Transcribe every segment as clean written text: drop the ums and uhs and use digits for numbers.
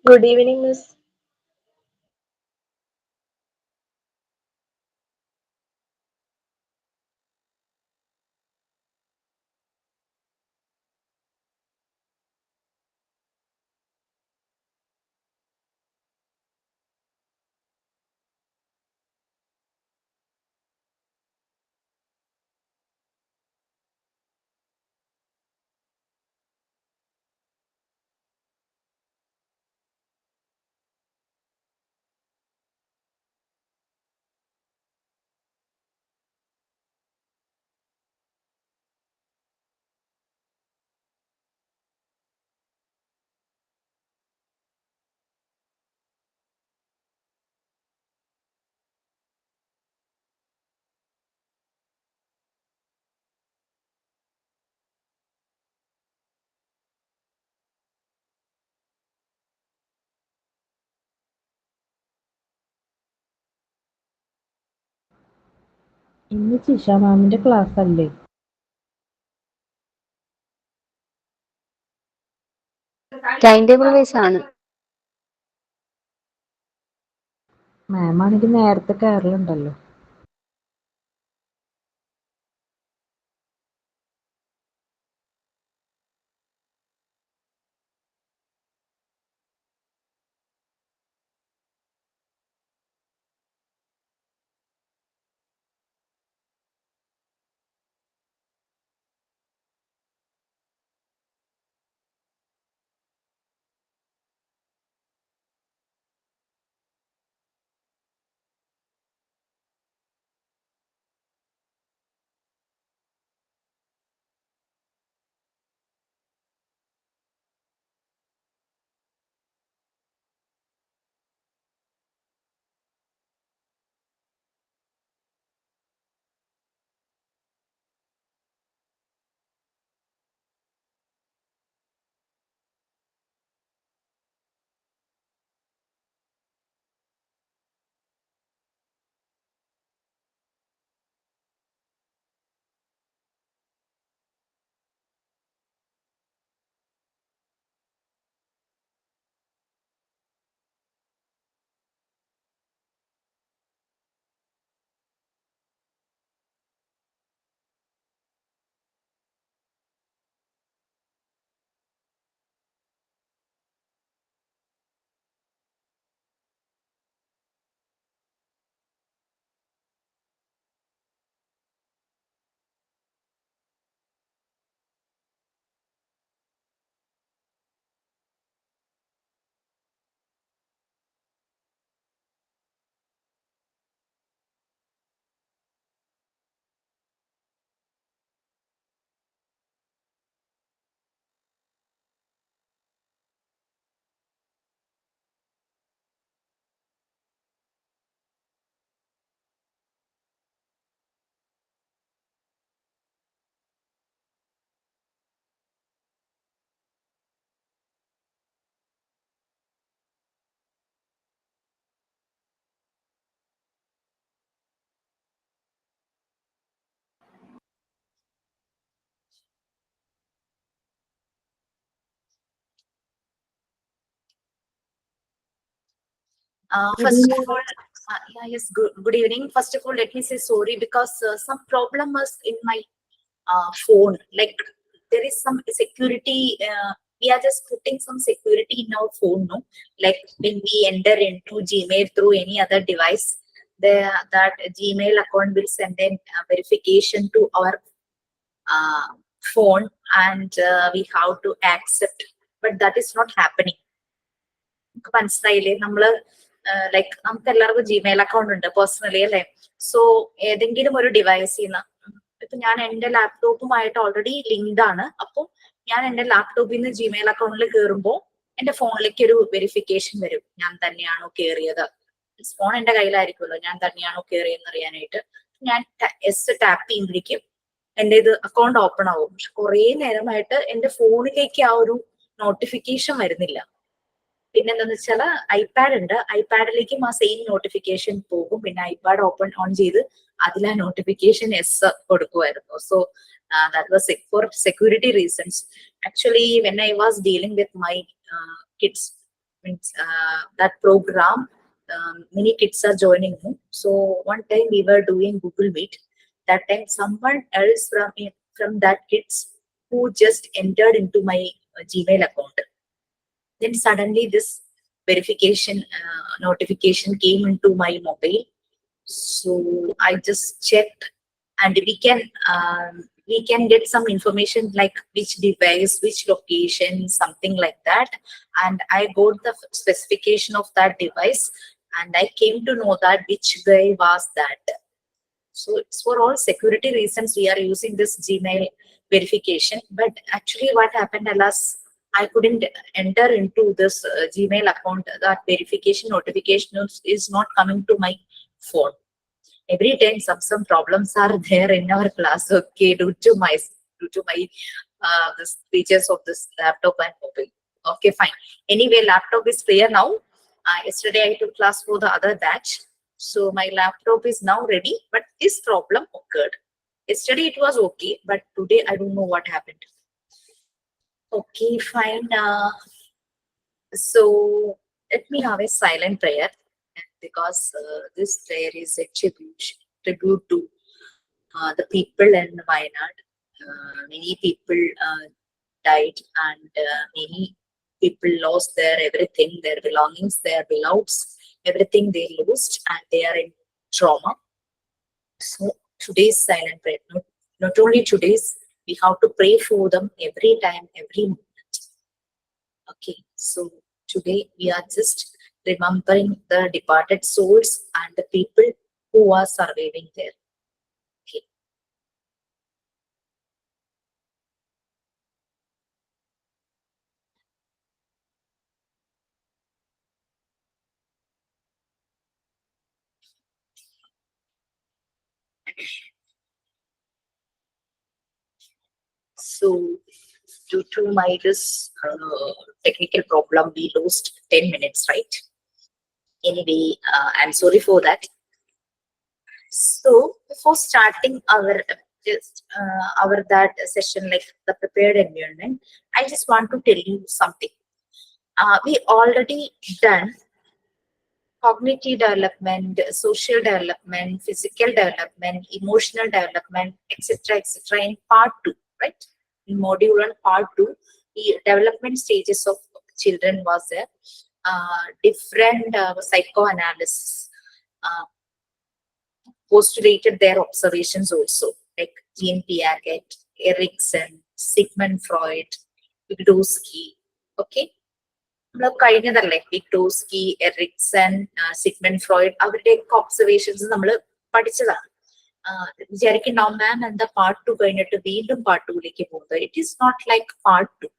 Good evening, Miss. ഇന്ന് ജിഷ മാമിന്റെ class അല്ലേ? ടൈം ടേബിൾ വൈസ് ആണ്. മാം ആണെങ്കിൽ നേരത്തെ കയറലുണ്ടല്ലോ. First of all, yeah, yes, good evening. First of all, let me say sorry because some problem was in my phone. Like there is some security. We are just putting some security in our phone, no? Like when we enter into Gmail through any other device, that Gmail account will send in verification to our uh, phone, and we have to accept. But that is not happening. മനസ്സിലായില്ലേ നമ്മള് like നമുക്ക് എല്ലാവർക്കും Gmail account ഉണ്ട് personally അല്ലെ. So ഏതെങ്കിലും ഒരു ഡിവൈസിൽ നിന്ന് ഇപ്പൊ ഞാൻ എന്റെ ലാപ്ടോപ്പുമായിട്ട് ഓൾറെഡി ലിങ്ക്ഡ് ആണ്. അപ്പം ഞാൻ എന്റെ ലാപ്ടോപ്പിൽ നിന്ന് ജിമെയിൽ അക്കൗണ്ടിൽ കയറുമ്പോൾ എന്റെ ഫോണിലേക്ക് ഒരു വെരിഫിക്കേഷൻ വരും, ഞാൻ തന്നെയാണോ കയറിയത്. ഫോൺ എന്റെ കയ്യിലായിരിക്കുമല്ലോ, ഞാൻ തന്നെയാണോ കയറിയെന്ന് അറിയാനായിട്ട്. ഞാൻ എസ് ടാപ്പ് ചെയ്യുമ്പോഴേക്കും എന്റെ ഇത് അക്കൗണ്ട് ഓപ്പൺ ആവും. പക്ഷെ കുറെ നേരമായിട്ട് എന്റെ ഫോണിലേക്ക് ആ ഒരു നോട്ടിഫിക്കേഷൻ വരുന്നില്ല. പിന്നെന്താന്ന് വെച്ചാല് ഐപാഡ് ഉണ്ട്, ഐപാഡിലേക്കും ആ സെയിം നോട്ടിഫിക്കേഷൻ പോകും. പിന്നെ ഐപാഡ് ഓൺ ചെയ്ത് അതിൽ ആ നോട്ടിഫിക്കേഷൻ എസ് കൊടുക്കുമായിരുന്നു. So That was for security reasons. Actually, when I was dealing with my kids, means that program, many kids are joining me. So one time we were doing Google Meet. That time someone else from that kids who just entered into my Gmail account. Then suddenly this verification notification came into my mobile. So I just checked, and we can get some information like which device, which location, something like that. And I got the specification of that device, and I came to know that which guy was that. So it's for all security reasons we are using this Gmail verification. But actually, what happened, alas, I couldn't enter into this Gmail account. That verification notification is not coming to my phone. Every time some problems are there in our class. Okay, due to my this features of this laptop and mobile. Okay, fine. Anyway, laptop is clear now. Yesterday I took class for the other batch. So my laptop is now ready, but this problem occurred. Yesterday it was okay, but today I don't know what happened. Okay, fine. So let me have a silent prayer, because this prayer is a tribute to the people in Wayanad. Many people died, and many people lost their everything, their belongings, their beloveds, everything they lost, and they are in trauma. So today's silent prayer, not only today's, we have to pray for them every time, every moment. Okay, so today we are just remembering the departed souls and the people who are surviving there. Okay. So due to my this technical problem, we lost 10 minutes, right? Anyway, I'm sorry for that. So before starting our that session, like the prepared environment, I just want to tell you something. We already done cognitive development, social development, physical development, emotional development, etc., in part 2, right? In module 1, part 2, the development stages of children was there. Different psychoanalysis postulated their observations also, like Jean Piaget, Erikson, Sigmund Freud, Vygotsky. Okay. കഴിഞ്ഞതല്ലേ Vygotsky, Erikson, Sigmund Freud, അവരുടെയൊക്കെ observations നമ്മൾ പഠിച്ചതാണ്. വിചാരിക്കുന്നുണ്ടാവും മാം എന്താ part 2 കഴിഞ്ഞിട്ട് വീണ്ടും part 2ലേക്ക് പോകുന്നത്. It is not like part 2.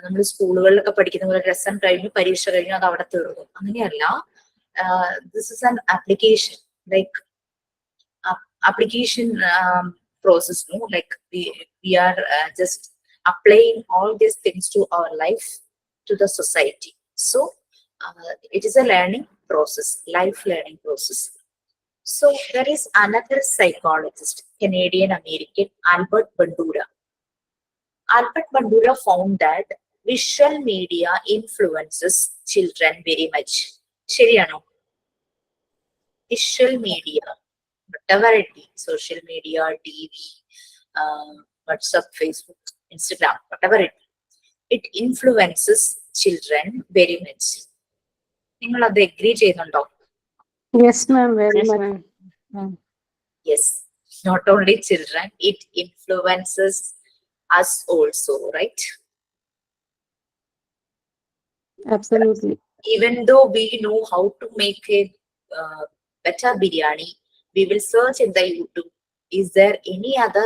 നമ്മൾ സ്കൂളുകളിലൊക്കെ പഠിക്കുന്ന പോലെ രസം കഴിഞ്ഞു, പരീക്ഷ കഴിഞ്ഞു, അത് അവിടെ തീർന്നു. അങ്ങനെയല്ല. This is an application, like application process, no? Like we are just applying all these things to our life, to the society. So it is a learning process, life learning process. So there is another psychologist, Canadian American, Albert Bandura. Albert Bandura found that visual media influences children very much. ശരിയാണോ? Visual media, whatever it be, social media, TV, WhatsApp, Facebook, Instagram, whatever it be, it influences children very much. നിങ്ങൾ അത് agree ചെയ്യുന്നുണ്ടോ? Yes, ma'am, very much. Yes, not only children, it influences us also, right? Absolutely. Even though we know how to make a better biryani, we will search in the YouTube, is there any other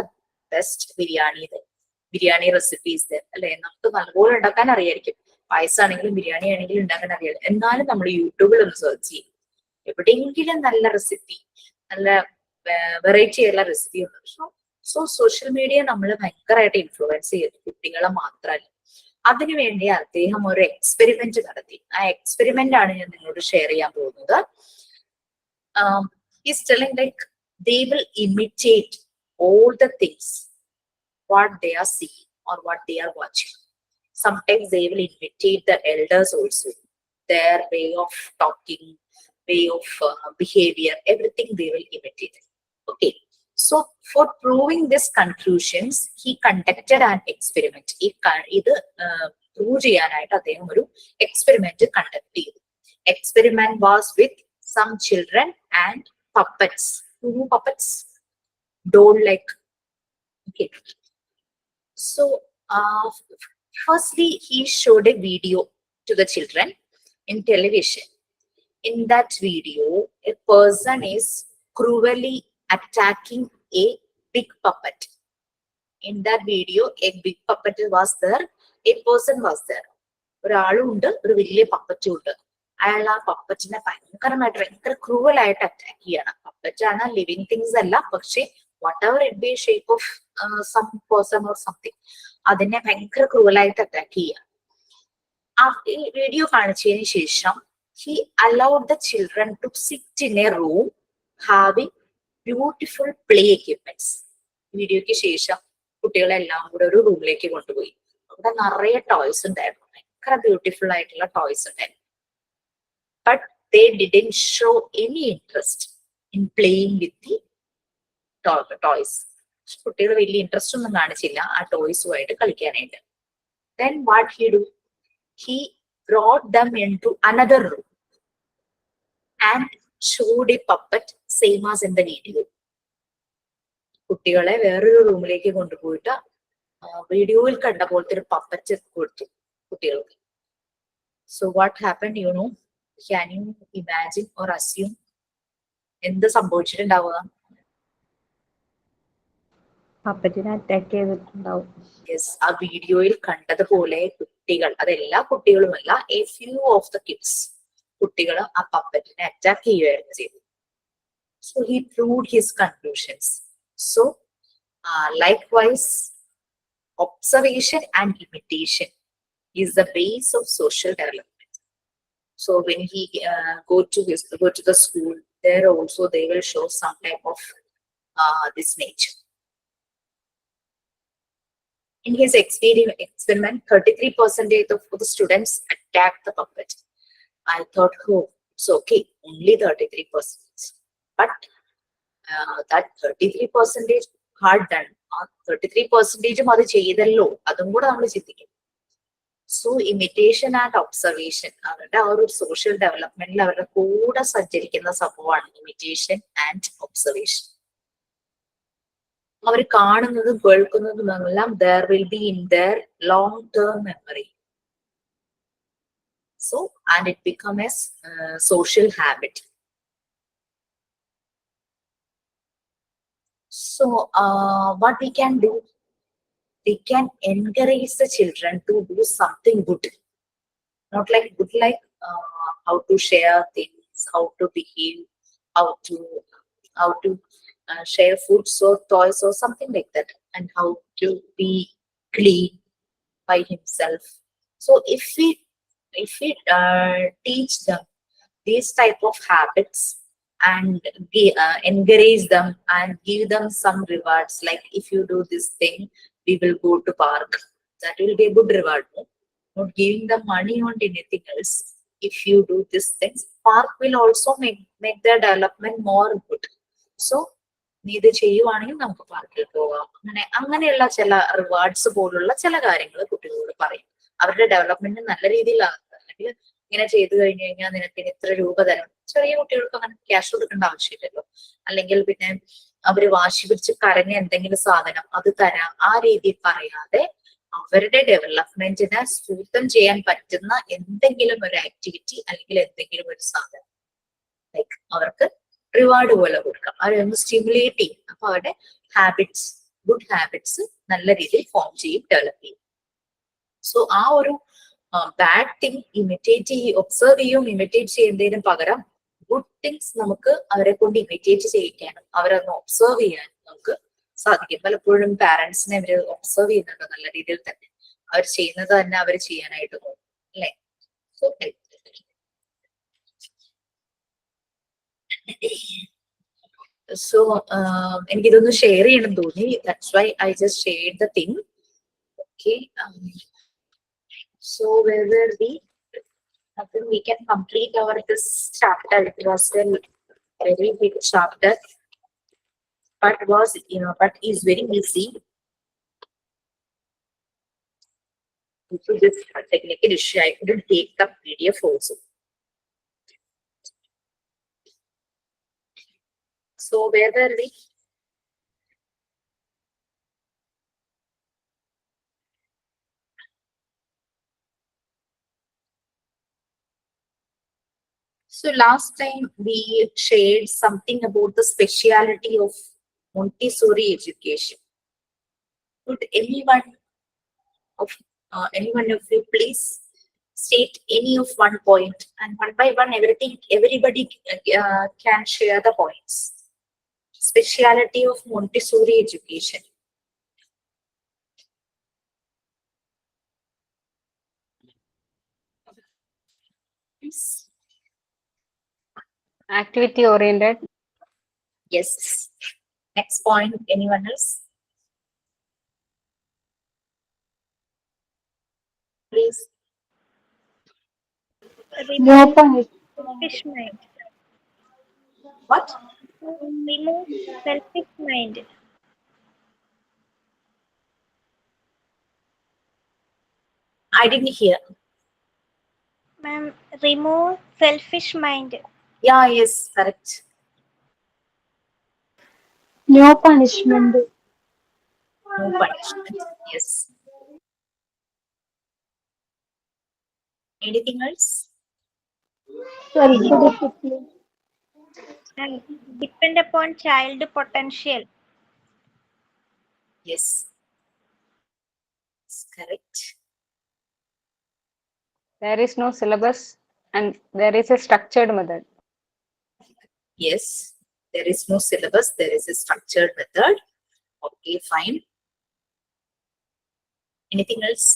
best biryani recipes there? അല്ലെ, നമുക്ക് നല്ലപോലെ ഉണ്ടാക്കാൻ അറിയായിരിക്കും. പായസമാണെങ്കിലും ബിരിയാണി ആണെങ്കിലും ഉണ്ടാക്കാൻ അറിയാം. എന്നാലും നമ്മൾ യൂട്യൂബിൽ ഒന്ന് സെർച്ച് ചെയ്യും, എവിടെയെങ്കിലും നല്ല റെസിപ്പി, നല്ല വെറൈറ്റി ആയുള്ള റെസിപ്പി ഉണ്ട്. സോ സോഷ്യൽ മീഡിയ നമ്മൾ ഭയങ്കരമായിട്ട് ഇൻഫ്ലുവൻസ് ചെയ്തു, കുട്ടികളെ മാത്രമല്ല. അതിനുവേണ്ടി അദ്ദേഹം ഒരു എക്സ്പെരിമെന്റ് നടത്തി. ആ എക്സ്പെരിമെന്റ് ആണ് ഞാൻ നിങ്ങളോട് ഷെയർ ചെയ്യാൻ പോകുന്നത്. He's telling like they will imitate all the things what they are seeing or what they are watching. Sometimes they will imitate the elders also, their way of talking, way of behavior, everything they will imitate. Okay, so for proving this conclusions, he conducted an experiment. ഇത് prove ചെയ്യാനായിട്ട് അദ്ദേഹം ഒരു experiment conduct ചെയ്തു. Experiment was with some children and puppets. Puppets, doll like. Okay, so firstly he showed a video to the children in television. In that video, a person is cruelly attacking a big puppet. In that video, a big puppet was there, a person was there. ഒരാളും ഉണ്ട്, ഒരു വലിയ പപ്പറ്റും ഉണ്ട്. അയാൾ ആ പപ്പറ്റിനെ ഭയങ്കര cruel ആയിട്ട് attack ചെയ്യണം. പപ്പറ്റ് ആണ്, ലിവിങ് തിങ്സ് അല്ല, പക്ഷെ whatever it be shape of some person or something, അതിനെ ഭയങ്കര ക്രൂവലായിട്ട് അറ്റാക്ക് ചെയ്യാം. ആ വീഡിയോ കാണിച്ചതിന് ശേഷം he allowed the children to sit in a room having beautiful play equipments. വീഡിയോയ്ക്ക് ശേഷം കുട്ടികളെല്ലാം കൂടെ ഒരു റൂമിലേക്ക് കൊണ്ടുപോയി. അവിടെ നിറയെ ടോയ്സ് ഉണ്ടായിരുന്നു, ഭയങ്കര ബ്യൂട്ടിഫുൾ ആയിട്ടുള്ള ടോയ്സ് ഉണ്ടായിരുന്നു. But they didn't show any interest in playing with the toys. കുട്ടികൾ വലിയ ഇൻട്രസ്റ്റ് ഒന്നും കാണിച്ചില്ല ആ ടോയ്സുമായിട്ട് കളിക്കാനായിട്ട്. Then what he do? He brought them into another room and showed a puppet same as in the video. കുട്ടികളെ വേറൊരു റൂമിലേക്ക് കൊണ്ടുപോയിട്ട് വീഡിയോയിൽ കണ്ട പോലത്തെ ഒരു പപ്പറ്റ് കൊടുത്തു കുട്ടികൾക്ക്. So what happened, you know? Can you imagine or assume എന്ത് സംഭവിച്ചിട്ടുണ്ടാവുക? പപ്പറ്റിനെ അറ്റാക്ക് ചെയ്തിട്ടുണ്ടാവും. യെസ്, ആ വീഡിയോയിൽ കണ്ടതുപോലെ കുട്ടികൾ, അതെല്ലാ കുട്ടികളുമല്ല, a few of the kids, കുട്ടികൾ ആ പപ്പറ്റിനെ അറ്റാക്ക് ചെയ്യുകയായിരുന്നു ചെയ്തത്. So he proved his conclusions. So likewise, observation and imitation is the base of social development. So when he go to the school, there also they will show some type of this nature. In his experiment, 33% of the students attacked the puppet. I thought, oh, it's okay, only 33%. But that 33% hard done. 33% അത് ചെയ്തല്ലോ, അതും കൂടെ നമ്മൾ ചിന്തിക്കും. So imitation and observation അവരുടെ ആ ഒരു social ഡെവലപ്മെന്റിൽ അവരുടെ കൂടെ സഞ്ചരിക്കുന്ന സംഭവമാണ് ഇമിറ്റേഷൻ ആൻഡ് ഒബ്സർവേഷൻ. അവർ കാണുന്നതും കേൾക്കുന്നതും എല്ലാം there will be in their long term memory. So and it becomes a social habit. So what we can do? We can encourage the children to do something good, not like good like how to share things, how to behave, how to share foods or toys or something like that, and how to be clean by himself. So if we teach them these type of habits and encourage them and give them some rewards, like if you do this thing, we will go to park, that will be a good reward. Not giving them money on anything else. If you do these things, park will also make their development more good. So നീ ഇത് ചെയ്യുവാണെങ്കിൽ നമുക്ക് പാർക്കിൽ പോകാം, അങ്ങനെയുള്ള ചില rewards പോലുള്ള ചില കാര്യങ്ങൾ കുട്ടികളോട് പറയും. അവരുടെ ഡെവലപ്മെന്റ് നല്ല രീതിയിലാണ്. അല്ലെങ്കിൽ ഇങ്ങനെ ചെയ്തു കഴിഞ്ഞു കഴിഞ്ഞാൽ നിനക്ക് ഇത്ര രൂപ തരും. ചെറിയ കുട്ടികൾക്ക് അങ്ങനെ ക്യാഷ് കൊടുക്കേണ്ട ആവശ്യമില്ലല്ലോ. അല്ലെങ്കിൽ പിന്നെ അവര് വാശി പിടിച്ച് കരഞ്ഞ എന്തെങ്കിലും സാധനം അത് തരാം, ആ രീതിയിൽ പറയാതെ അവരുടെ ഡെവലപ്മെന്റിനെ സ്ഫൂർത്തം ചെയ്യാൻ പറ്റുന്ന എന്തെങ്കിലും ഒരു ആക്ടിവിറ്റി അല്ലെങ്കിൽ എന്തെങ്കിലും ഒരു സാധനം ലൈക്ക് അവർക്ക് റിവാർഡ് പോലെ കൊടുക്കാം. അവരെ ഒന്ന് സ്റ്റിമുലേറ്റ് ചെയ്യും. അപ്പൊ അവരുടെ ഹാബിറ്റ്സ്, ഗുഡ് ഹാബിറ്റ്സ് നല്ല രീതിയിൽ ഫോം ചെയ്യും, ഡെവലപ്പ് ചെയ്യും. സോ ആ ഒരു ബാഡ് തിങ് ഇമിറ്റേറ്റ് ചെയ്യും, ഒബ്സർവ് ചെയ്യും, ഇമിറ്റേറ്റ് ചെയ്യുന്നതിന് പകരം ഗുഡ് തിങ്സ് നമുക്ക് അവരെ കൊണ്ട് ഇമിറ്റേറ്റ് ചെയ്യിക്കാനും അവരൊന്ന് ഒബ്സർവ് ചെയ്യാനും നമുക്ക് സാധിക്കും. പലപ്പോഴും പാരന്റ്സിനെ അവര് ഒബ്സർവ് ചെയ്യുന്നുണ്ട് നല്ല രീതിയിൽ തന്നെ. അവർ ചെയ്യുന്നത് തന്നെ അവർ ചെയ്യാനായിട്ട് നോക്കും, അല്ലെ? സോ So എനിക്കിതൊന്ന് ഷെയർ ചെയ്യണം തോന്നി. That's why I just shared the thing. Okay. So where were we? I think we can complete our this chapter. It was a very big chapter, but but is very easy. Due to this technical issue, I couldn't take the PDF also. So where were we? So last time we shared something about the speciality of Montessori education. Would anyone of you please state any of one point, and one by one everybody can share the points. Speciality of Montessori education. Please. Activity oriented. Yes. Next point, anyone else? Please. Remove selfish mind. What? Remove selfish mind. I didn't hear. Ma'am, remove selfish mind. Yeah, yes, correct. No punishment. No punishment. Yes. Anything else? Self-discipline. And depend upon child potential. Yes. It's correct. There is no syllabus and there is a structured method. Yes. There is no syllabus. There is a structured method. Okay, fine. Anything else?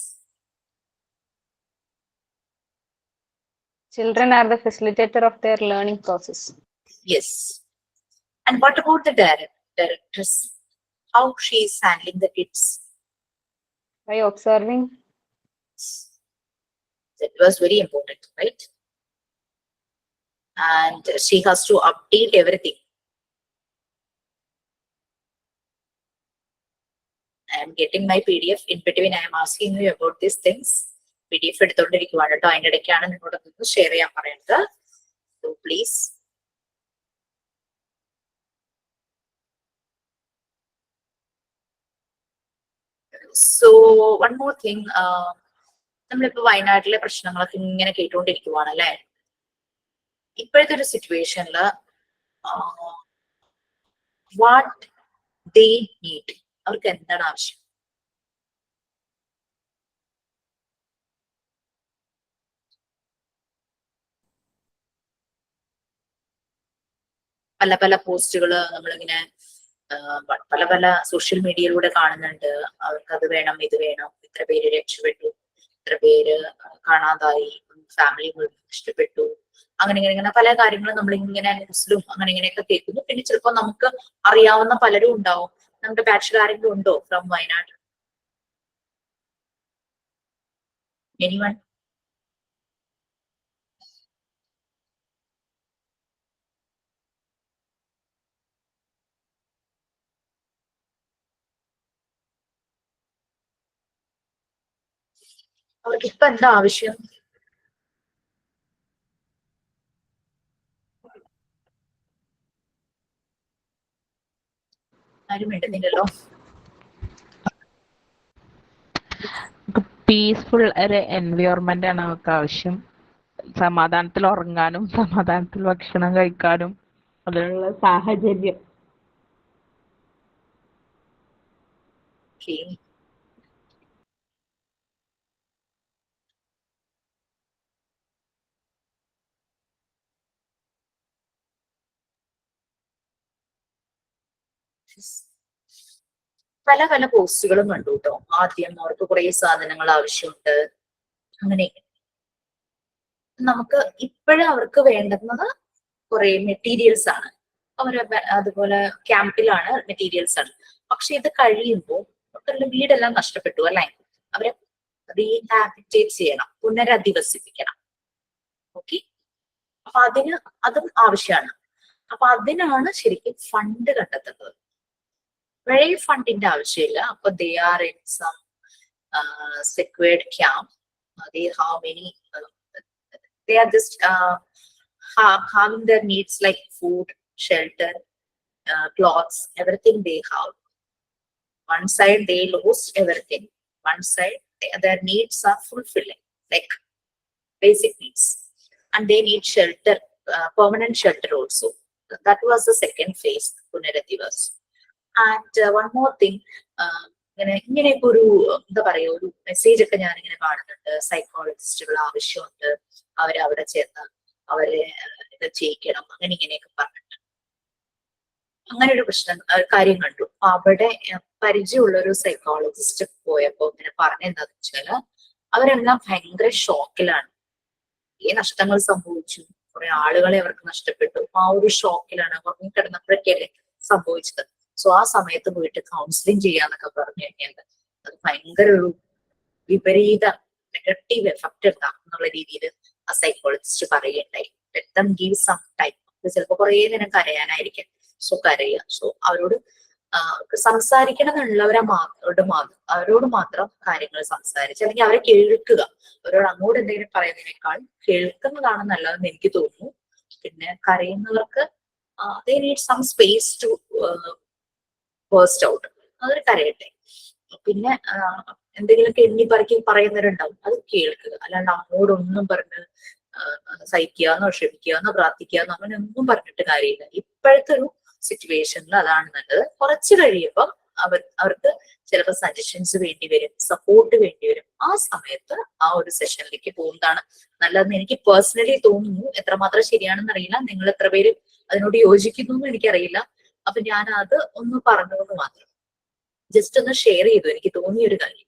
Children are the facilitator of their learning process. Yes. And what about the directress? How she is handling the kids? By observing, That was very important, right? And she has to update everything. I am getting my PDF. In between, I am asking you about these things. PDF എടുത്തോണ്ടിരിക്കുവാണ് കേട്ടോ. അതിന്റെ ഇടയ്ക്കാണ് നിങ്ങളോട് share ചെയ്യാൻ പറയുന്നത്. So please. So one more thing. നമ്മളിപ്പോ വയനാട്ടിലെ പ്രശ്നങ്ങളൊക്കെ ഇങ്ങനെ കേട്ടുകൊണ്ടിരിക്കുവാണ് അല്ലെ. ഇപ്പോഴത്തെ ഒരു സിറ്റുവേഷനില് വാട്ട് ദേ നീഡ്, അവർക്ക് എന്താണ് ആവശ്യം? പല പല പോസ്റ്റുകൾ നമ്മളിങ്ങനെ പല പല സോഷ്യൽ മീഡിയയിലൂടെ കാണുന്നുണ്ട്. അവർക്ക് അത് വേണം, ഇത് വേണം, ഇത്ര പേര് രക്ഷപ്പെട്ടു, ഇത്ര പേര് കാണാതായി, ഫാമിലി നഷ്ടപ്പെട്ടു, അങ്ങനെ ഇങ്ങനെ പല കാര്യങ്ങളും നമ്മൾ ഇങ്ങനെ ന്യൂസിലും അങ്ങനെ ഇങ്ങനെയൊക്കെ കേൾക്കുന്നു. പിന്നെ ചിലപ്പോൾ നമുക്ക് അറിയാവുന്ന പലരും ഉണ്ടാവും. നമ്മുടെ ബാച്ചിൽ ആരെങ്കിലും ഉണ്ടോ ഫ്രം വയനാട്? എനിവൺ? അവർക്ക് ഇപ്പൊ എന്താ ആവശ്യം? ആരും വേണ്ടുന്നില്ലല്ലോ. പീസ്ഫുൾ ഒരു എൻവയോൺമെന്റ് ആണ് അവർക്ക് ആവശ്യം. സമാധാനത്തിൽ ഉറങ്ങാനും സമാധാനത്തിൽ ഭക്ഷണം കഴിക്കാനും അതിനുള്ള സാഹചര്യം. Okay. പല പല പോസ്റ്റുകളും കണ്ടു കേട്ടോ. ആദ്യം അവർക്ക് കുറെ സാധനങ്ങൾ ആവശ്യമുണ്ട്, അങ്ങനെ. നമുക്ക് ഇപ്പോഴും അവർക്ക് വേണ്ടുന്നത് കുറെ മെറ്റീരിയൽസ് ആണ്. അവരെ അതുപോലെ ക്യാമ്പിലാണ്, മെറ്റീരിയൽസ് ആണ്. പക്ഷെ ഇത് കഴിയുമ്പോൾ അവരുടെ വീടെല്ലാം നഷ്ടപ്പെട്ടു അല്ലെ. അവരെ റീഹാബിറ്റേറ്റ് ചെയ്യണം, പുനരധിവസിപ്പിക്കണം. ഓക്കെ, അപ്പൊ അതും ആവശ്യമാണ്. അപ്പൊ അതിനാണ് ശരിക്കും ഫണ്ട് കണ്ടെത്തുന്നത്. പഴയ ഫണ്ടിന്റെ ആവശ്യമില്ല. അപ്പൊ they are in some secured camp. They how many they are just having their needs like food, shelter, clothes, everything they have. One side they lost everything, one side their needs are fulfilling, like basic needs, and they need shelter, permanent shelter also. That was the second phase, Punaradivas. And one more thing, ഇങ്ങനെയൊക്കെ ഒരു എന്താ പറയാ, ഒരു message ഒക്കെ ഞാൻ ഇങ്ങനെ കാണുന്നുണ്ട്. സൈക്കോളജിസ്റ്റുകൾ ആവശ്യമുണ്ട്, അവരവിടെ ചെന്ന് അവരെ ഇത് ചെയ്യിക്കണം, അങ്ങനെ ഇങ്ങനെയൊക്കെ പറഞ്ഞിട്ട് അങ്ങനെ ഒരു കാര്യം കണ്ടു. അവിടെ പരിചയമുള്ള ഒരു സൈക്കോളജിസ്റ്റ് പോയപ്പോ ഇങ്ങനെ പറഞ്ഞെന്താന്ന് വെച്ചാല് അവരെല്ലാം ഭയങ്കര ഷോക്കിലാണ്. ഈ നഷ്ടങ്ങൾ സംഭവിച്ചു, കുറെ ആളുകളെ അവർക്ക് നഷ്ടപ്പെട്ടു. ആ ഒരു ഷോക്കിലാണ്, ഉറങ്ങിക്കിടന്നപ്പോഴൊക്കെയല്ലേ സംഭവിച്ചത്. സോ ആ സമയത്ത് പോയിട്ട് കൗൺസിലിംഗ് ചെയ്യാന്നൊക്കെ പറഞ്ഞു കഴിഞ്ഞാൽ അത് ഭയങ്കര ഒരു വിപരീത നെഗറ്റീവ് എഫക്ട് ഉണ്ടാകും എന്നുള്ള രീതിയിൽ ആ സൈക്കോളജിസ്റ്റ് പറയുകയുണ്ടായി. Let them give some time. ചിലപ്പോൾ കുറേ നേരം കരയാനായിരിക്കും. സോ കരയുക. സോ അവരോട് സംസാരിക്കണം അവരോട് മാത്രം കാര്യങ്ങൾ സംസാരിച്ച്, അല്ലെങ്കിൽ അവരെ കേൾക്കുക. അവരോട് അങ്ങോട്ട് എന്തെങ്കിലും പറയുന്നതിനേക്കാൾ കേൾക്കുന്നതാണ് നല്ലതെന്ന് എനിക്ക് തോന്നുന്നു. പിന്നെ കരയുന്നവർക്ക് they need some space to burst out. അതൊരു കരയട്ടെ. പിന്നെ എന്തെങ്കിലുമൊക്കെ എണ്ണി പറക്കി പറയുന്നവരുണ്ടാവും, അത് കേൾക്കുക. അല്ലാണ്ട് അങ്ങോട്ടൊന്നും പറഞ്ഞ് സഹിക്കാന്നോ ക്ഷമിക്കാന്നോ പ്രാർത്ഥിക്കാന്നോ അങ്ങനെ ഒന്നും പറഞ്ഞിട്ട് കാര്യമില്ല. ഇപ്പോഴത്തെ ഒരു സിറ്റുവേഷനിൽ അതാണ് നല്ലത്. കുറച്ച് കഴിയുമ്പം അവർക്ക് ചിലപ്പോൾ സജഷൻസ് വേണ്ടി വരും, സപ്പോർട്ട് വേണ്ടി വരും. ആ സമയത്ത് ആ ഒരു സെഷനിലേക്ക് പോകുന്നതാണ് നല്ലതെന്ന് എനിക്ക് പേഴ്സണലി തോന്നുന്നു. എത്രമാത്രം ശരിയാണെന്ന് അറിയില്ല, നിങ്ങൾ എത്ര പേര് അതിനോട് യോജിക്കുന്നു എന്ന് എനിക്കറിയില്ല. അപ്പൊ ഞാൻ അത് ഒന്ന് പറഞ്ഞു എന്ന് മാത്രം, ജസ്റ്റ് ഒന്ന് ഷെയർ ചെയ്തു എനിക്ക് തോന്നിയ ഒരു കാര്യം.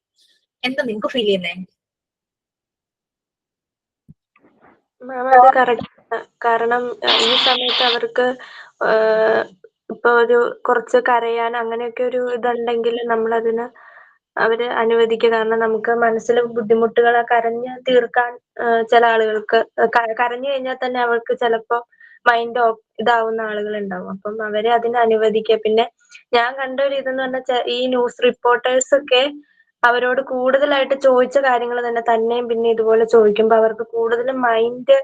എന്താ നിങ്ങൾക്ക് ഫീൽ ചെയ്യുന്നേ? മാം അത് കറക്റ്റ്. കാരണം ഈ സമയത്ത് അവർക്ക് ഇപ്പൊ ഒരു കുറച്ച് കരയാൻ അങ്ങനെയൊക്കെ ഒരു ഇതുണ്ടെങ്കിൽ നമ്മളതിന് അവര് അനുവദിക്കുക. കാരണം നമുക്ക് മനസ്സിൽ ബുദ്ധിമുട്ടുകൾ കരഞ്ഞ് തീർക്കാൻ ചില ആളുകൾക്ക് കരഞ്ഞു കഴിഞ്ഞാൽ തന്നെ അവർക്ക് ചിലപ്പോ മൈൻഡ് ഇതാവുന്ന ആളുകൾ ഉണ്ടാവും. അപ്പം അവരെ അതിന് അനുവദിക്കുക. പിന്നെ ഞാൻ കണ്ട ഒരു ഇതെന്ന് പറഞ്ഞാൽ ഈ ന്യൂസ് റിപ്പോർട്ടേഴ്സ് ഒക്കെ അവരോട് കൂടുതലായിട്ട് ചോദിച്ച കാര്യങ്ങൾ തന്നെയും പിന്നെ ഇതുപോലെ ചോദിക്കുമ്പോ അവർക്ക് കൂടുതലും മൈൻഡ്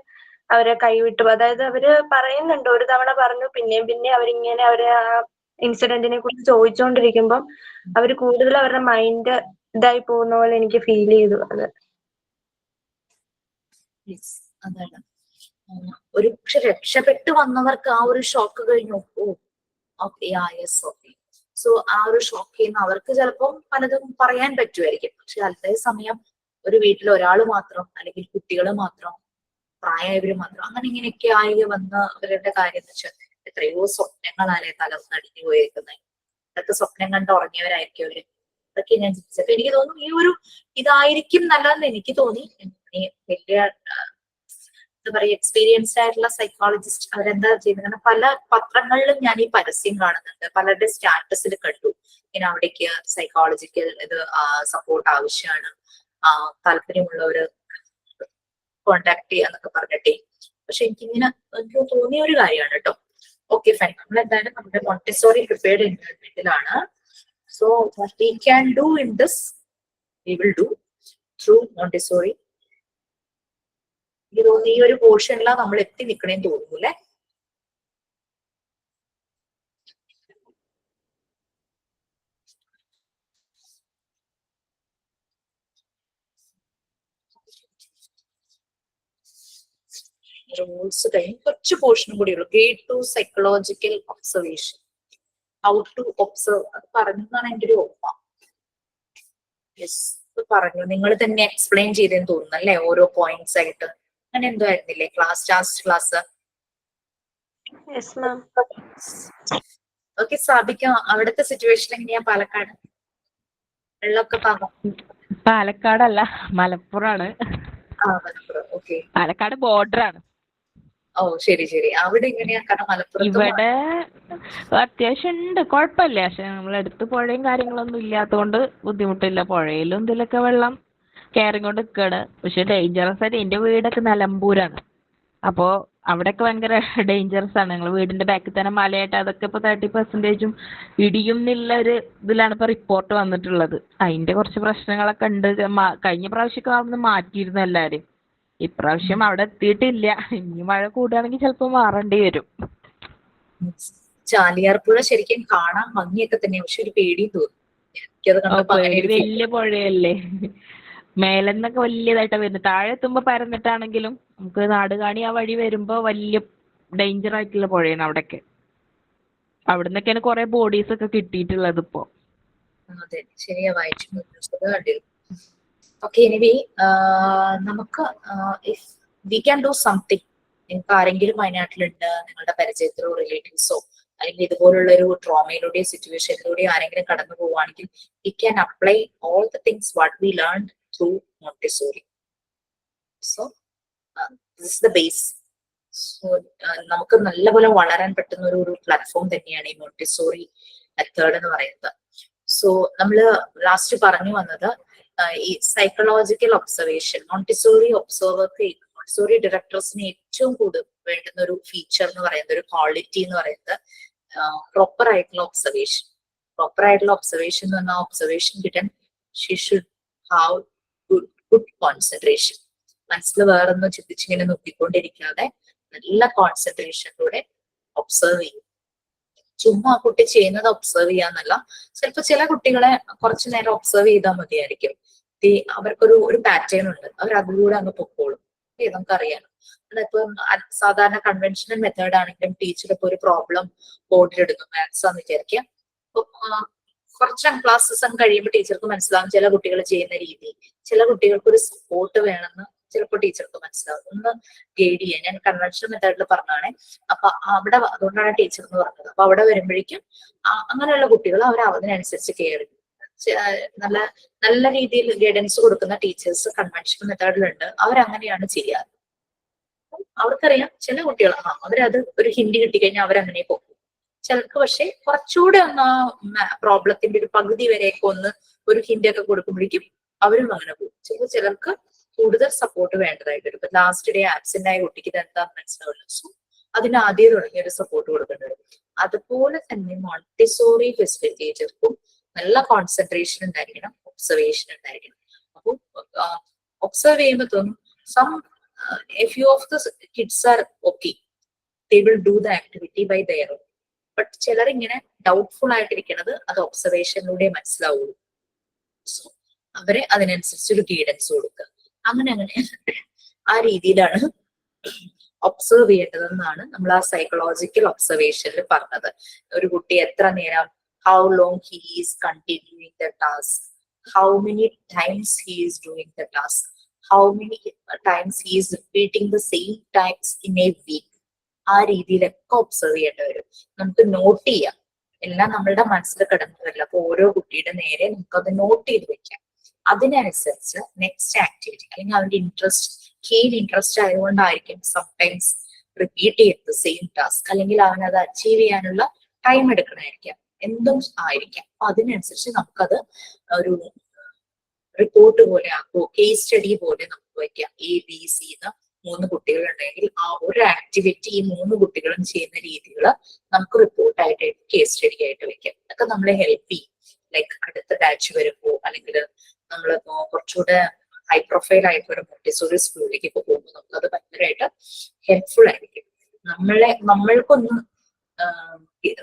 അവരെ കൈവിട്ടു. അതായത് അവര് പറയുന്നുണ്ട്, ഒരു തവണ പറഞ്ഞു, പിന്നെയും അവരിങ്ങനെ അവരെ ആ ഇൻസിഡന്റിനെ കുറിച്ച് ചോദിച്ചുകൊണ്ടിരിക്കുമ്പം അവര് കൂടുതൽ അവരുടെ മൈൻഡ് ഇതായി പോകുന്ന പോലെ എനിക്ക് ഫീൽ ചെയ്തു. അത് അതാണ് ഒരു പക്ഷെ രക്ഷപ്പെട്ടു വന്നവർക്ക് ആ ഒരു ഷോക്ക് കഴിഞ്ഞു. സോ ആ ഒരു ഷോക്ക് ചെയ്യുന്ന അവർക്ക് ചിലപ്പം പലതും പറയാൻ പറ്റുമായിരിക്കും. പക്ഷെ അതേ സമയം ഒരു വീട്ടിൽ ഒരാൾ മാത്രം, അല്ലെങ്കിൽ കുട്ടികൾ മാത്രം, പ്രായമായവര് മാത്രം, അങ്ങനെ ഇങ്ങനെയൊക്കെ ആയി വന്നവരുടെ കാര്യം എന്ന് വെച്ചാൽ എത്രയോ സ്വപ്നങ്ങളാലേ തലർന്നടിഞ്ഞു പോയിരിക്കുന്നത്. ഇതൊക്കെ സ്വപ്നം കണ്ട് ഉറങ്ങിയവരായിരിക്കും അവര്. അതൊക്കെ ഞാൻ ചിന്തിച്ചപ്പോ എനിക്ക് തോന്നുന്നു ഈ ഒരു ഇതായിരിക്കും നല്ലതെന്ന് എനിക്ക് തോന്നി. വലിയ എന്താ പറയുക, എക്സ്പീരിയൻസ്ഡ് ആയിട്ടുള്ള സൈക്കോളജിസ്റ്റ് അവരെന്താ ചെയ്യുന്നത്, പല പത്രങ്ങളിലും ഞാൻ ഈ പരസ്യം കാണുന്നുണ്ട്, പലരുടെ സ്റ്റാറ്റസിൽ കണ്ടു ഇങ്ങനെ അവിടേക്ക് സൈക്കോളജിക്കൽ ഇത് സപ്പോർട്ട് ആവശ്യമാണ്, താല്പര്യമുള്ളവര് കോണ്ടാക്ട് ചെയ്യാന്നൊക്കെ പറഞ്ഞിട്ടേ. പക്ഷെ എനിക്ക് തോന്നിയ ഒരു കാര്യമാണ് കേട്ടോ. ഓക്കെ ഫൈൻ, നമ്മൾ എന്തായാലും നമ്മുടെ മോണ്ടിസോറി പ്രിപ്പയർഡ് എൻവയോൺമെന്റിലാണ്. So what we can do in this we will do through Montessori. എനിക്ക് തോന്നുന്നു ഈ ഒരു പോർഷനിലാണ് നമ്മൾ എത്തി നിൽക്കണേന്ന് തോന്നുന്നു അല്ലെ. റൂൾസ് കഴിഞ്ഞ് കുറച്ച് പോർഷനും കൂടി ഉള്ളു. Grade 2 psychological observation, how to observe, അത് പറഞ്ഞതാണ് എൻ്റെ ഒരു ഓർമ്മ. യെസ്, പറഞ്ഞു, നിങ്ങൾ തന്നെ എക്സ്പ്ലെയിൻ ചെയ്തെന്ന് തോന്നുന്നു അല്ലെ, ഓരോ പോയിന്റ്സ് ആയിട്ട്. അങ്ങനെ എന്തോ ആയിരുന്നില്ലേ ലാസ്റ്റ് ക്ലാസ്? ഓക്കെ, സ്ഥാപിക്കാം. അവിടുത്തെ സിറ്റുവേഷൻ എങ്ങനെയാ പാലക്കാട്? വെള്ളമൊക്കെ പാലക്കാടല്ല, മലപ്പുറാണ്. മലപ്പുറം. ഓക്കെ, പാലക്കാട് ബോർഡർ ആണ്. ഓ ശരി. അവിടെ എങ്ങനെയാ? കാരണം മലപ്പുറം ഇവിടെ അത്യാവശ്യം ഉണ്ട്, കുഴപ്പമില്ല. പക്ഷെ നമ്മളടുത്ത് പുഴയും കാര്യങ്ങളൊന്നും ഇല്ലാത്തതുകൊണ്ട് ബുദ്ധിമുട്ടില്ല. പുഴയിലും ഇതിലൊക്കെ വെള്ളം കയറിക്കൊണ്ട് നിൽക്കുകയാണ്. പക്ഷെ ഡേഞ്ചറസ് ആയിട്ട് എൻ്റെ വീടൊക്കെ നിലമ്പൂരാണ്. അപ്പോൾ അവിടെയൊക്കെ ഭയങ്കര ഡേഞ്ചറസ് ആണ്. ഞങ്ങൾ വീടിന്റെ ബാക്കിൽ തന്നെ മലയായിട്ട് അതൊക്കെ ഇപ്പോൾ 30% ഇടിയും എന്നുള്ള ഒരു ഇതിലാണ് ഇപ്പോൾ റിപ്പോർട്ട് വന്നിട്ടുള്ളത്. അതിന്റെ കുറച്ച് പ്രശ്നങ്ങളൊക്കെ ഉണ്ട്. കഴിഞ്ഞ പ്രാവശ്യമൊക്കെ അവിടുന്ന് മാറ്റിയിരുന്നു എല്ലാവരും. ഇപ്രാവശ്യം അവിടെ എത്തിയിട്ടില്ല. ഇനി മഴ കൂടുകയാണെങ്കിൽ ചിലപ്പോൾ മാറേണ്ടി വരും. ചാലിയാർ പുഴ ശരിക്കും കാണാൻ ഭംഗിയൊക്കെ തന്നെ, പക്ഷെ ഒരു പേടിയും തോന്നും. എനിക്കത് കണ്ടപ്പോ അങ്ങനെ ഒരു feel. വലിയ പുഴയല്ലേ, മേലെന്നൊക്കെ വലിയതായിട്ടാ വരുന്നത്. താഴെ എത്തുമ്പോ പരന്നിട്ടാണെങ്കിലും നമുക്ക് നാടുകാണി ആ വഴി വരുമ്പോ വലിയ ഡേഞ്ചർ ആയിട്ടുള്ള പുഴയാണ് അവിടെയൊക്കെ. അവിടുന്നൊക്കെയാണ് കുറെ ബോഡീസ് ഒക്കെ കിട്ടിയിട്ടുള്ളത് ഇപ്പോ. അതെ, ശരിയാ, വായിച്ചു കണ്ടിരുന്നു. ഓക്കെ, എനിവേ നമുക്ക് if we can do something, നിങ്ങൾക്ക് ആരെങ്കിലും വയനാട്ടിലുണ്ട്, നിങ്ങളുടെ പരിചയത്തിലോ റിലേറ്റീവ്സോ അല്ലെങ്കിൽ ഇതുപോലുള്ള ഒരു ട്രോമയിലൂടെയോ സിറ്റുവേഷനിലൂടെയോ ആരെങ്കിലും കടന്നു പോവുകയാണെങ്കിൽ we can apply all the things what we learn through Montessori. So this is the base. So നമുക്ക് നല്ലപോലെ വളരാൻ പറ്റുന്ന ഒരു പ്ലാറ്റ്ഫോം തന്നെയാണ് ഈ മോണ്ടിസോറി മെത്തേഡ് എന്ന് പറയുന്നത്. സോ നമ്മള് ലാസ്റ്റ് പറഞ്ഞു വന്നത് ഈ സൈക്കോളജിക്കൽ ഒബ്സർവേഷൻ, മോണ്ടിസോറി മോണ്ടിസോറി ഡയറക്ടേഴ്സിന് ഏറ്റവും കൂടുതൽ വേണ്ടുന്ന ഒരു ഫീച്ചർ എന്ന് പറയുന്നത്, ഒരു ക്വാളിറ്റി എന്ന് പറയുന്നത് പ്രോപ്പർ ആയിട്ടുള്ള ഒബ്സർവേഷൻ. പ്രോപ്പർ ആയിട്ടുള്ള ഒബ്സർവേഷൻ എന്ന് പറഞ്ഞാൽ ഒബ്സർവേഷൻ കിട്ടാൻ she should have good concentration. മനസ്സിൽ വേറൊന്നും ചിന്തിച്ചിങ്ങനെ നോക്കിക്കൊണ്ടിരിക്കാതെ നല്ല കോൺസെൻട്രേഷനിലൂടെ ഒബ്സർവ് ചെയ്യും. ചുമ്മാ ആ കുട്ടി ചെയ്യുന്നത് ഒബ്സർവ് ചെയ്യാന്നല്ല, ചിലപ്പോൾ ചില കുട്ടികളെ കുറച്ചു നേരം ഒബ്സർവ് ചെയ്താൽ മതിയായിരിക്കും. അവർക്കൊരു പാറ്റേൺ ഉണ്ട്, അവർ അതിലൂടെ അങ്ങ് പൊക്കോളും. നമുക്കറിയാം, അതിപ്പോ സാധാരണ കൺവെൻഷണൽ മെത്തേഡ് ആണെങ്കിലും ടീച്ചർ ഇപ്പൊ ഒരു പ്രോബ്ലം ബോർഡിലിടുന്നു, മാത്സ് ആണെന്ന് വിചാരിക്കുക. അപ്പൊ കുറച്ച് ക്ലാസ്സസ് കഴിയുമ്പോൾ ടീച്ചർക്ക് മനസ്സിലാവും ചില കുട്ടികൾ ചെയ്യുന്ന രീതി. ചില കുട്ടികൾക്ക് ഒരു സപ്പോർട്ട് വേണമെന്ന് ചിലപ്പോൾ ടീച്ചർക്ക് മനസ്സിലാവും. ഒന്ന് ഗൈഡ് ചെയ്യാൻ, ഞാൻ കൺവെൻഷണൽ മെത്തേഡിൽ പറഞ്ഞാണേ. അപ്പൊ അവിടെ അതുകൊണ്ടാണ് ടീച്ചർ എന്ന് പറഞ്ഞത്. അപ്പൊ അവിടെ വരുമ്പോഴേക്കും അങ്ങനെയുള്ള കുട്ടികൾ അവർ അതിനനുസരിച്ച് കെയർ ചെയ്യും. നല്ല നല്ല രീതിയിൽ ഗൈഡൻസ് കൊടുക്കുന്ന ടീച്ചേഴ്സ് കൺവെൻഷണൽ മെത്തേഡിലുണ്ട്. അവരങ്ങനെയാണ് ചെയ്യാറ്. അവർക്കറിയാം ചില കുട്ടികൾ അവരത് ഒരു ഹിന്റ് കിട്ടിക്കഴിഞ്ഞാൽ അവരങ്ങനെ പോകും. ചിലർക്ക് പക്ഷെ കുറച്ചുകൂടെ ഒന്ന് ആ പ്രോബ്ലത്തിന്റെ ഒരു പകുതി വരെയൊക്കെ ഒന്ന് ഒരു ഹിന്റ് ഒക്കെ കൊടുക്കുമ്പോഴേക്കും അവരും അങ്ങനെ പോകും. ചിലർക്ക് കൂടുതൽ സപ്പോർട്ട് വേണ്ടതായിട്ട് വരും. ഇപ്പൊ ലാസ്റ്റ് ഡേ ആബ്സെന്റ് ആയ കുട്ടിക്ക് ഇത് എന്താന്ന് മനസ്സിലാവില്ല. സോ അതിന് ആദ്യം തുടങ്ങിയ ഒരു സപ്പോർട്ട് കൊടുക്കേണ്ടി വരും. അതുപോലെ തന്നെ മോണ്ടിസോറി ഫെസിലിറ്റേറ്റർക്കും നല്ല കോൺസെൻട്രേഷൻ ഉണ്ടായിരിക്കണം, ഒബ്സർവേഷൻ ഉണ്ടായിരിക്കണം. അപ്പൊ ഒബ്സർവ് ചെയ്യുമ്പോൾ തോന്നും a few of the kids are okay, they will do the activity by their own. But ചിലർ ഇങ്ങനെ ഡൗട്ട്ഫുൾ ആയിട്ടിരിക്കുന്നത് അത് ഒബ്സർവേഷനിലൂടെ മനസ്സിലാവുള്ളൂ. സോ അവരെ അതിനനുസരിച്ച് ഒരു ഗൈഡൻസ് കൊടുക്കുക. അങ്ങനെ ആ രീതിയിലാണ് ഒബ്സർവ് ചെയ്യേണ്ടതെന്നാണ് നമ്മൾ ആ സൈക്കോളജിക്കൽ ഒബ്സർവേഷനിൽ പറഞ്ഞത്. ഒരു കുട്ടി എത്ര നേരം, how long he is continuing the task, how many times he is doing the task, how many times he is repeating the same times in a week. ആ രീതിയിലൊക്കെ ഒബ്സർവ് ചെയ്യേണ്ടി വരും. നമുക്ക് നോട്ട് ചെയ്യാം, എല്ലാം നമ്മളുടെ മനസ്സിൽ കിടന്നു വരില്ല. അപ്പൊ ഓരോ കുട്ടിയുടെ നേരെ നമുക്കത് നോട്ട് ചെയ്ത് വെക്കാം. അതിനനുസരിച്ച് നെക്സ്റ്റ് ആക്ടിവിറ്റി അല്ലെങ്കിൽ അവന്റെ കീൻ ഇൻട്രസ്റ്റ് ആയതുകൊണ്ടായിരിക്കും സംടൈംസ് റിപ്പീറ്റ് ചെയ്യുന്നത് സെയിം ടാസ്ക്, അല്ലെങ്കിൽ അവൻ അത് അച്ചീവ് ചെയ്യാനുള്ള ടൈം എടുക്കണമായിരിക്കാം, എന്തും ആയിരിക്കാം. അപ്പൊ അതിനനുസരിച്ച് നമുക്കത് ഒരു റിപ്പോർട്ട് പോലെ ആക്കുമോ, കേസ് സ്റ്റഡി പോലെ നമുക്ക് വയ്ക്കാം. ABC 3 കുട്ടികളുണ്ടെങ്കിൽ ആ ഒരു ആക്ടിവിറ്റി ഈ 3 കുട്ടികളും ചെയ്യുന്ന രീതികൾ നമുക്ക് റിപ്പോർട്ടായിട്ട് കേസ് സ്റ്റഡി ആയിട്ട് വെക്കാം. അതൊക്കെ നമ്മളെ ഹെൽപ്പ് ചെയ്യും. ലൈക്ക് അടുത്ത ബാച്ച് വരുമ്പോ, അല്ലെങ്കിൽ നമ്മളിപ്പോ കുറച്ചുകൂടെ ഹൈ പ്രൊഫൈൽ ആയിട്ട് ഒരു മോണ്ടിസോറി സ്കൂളിലേക്ക് പോകുമ്പോൾ നമുക്കത് ഭയങ്കരമായിട്ട് ഹെൽപ്ഫുൾ ആയിരിക്കും.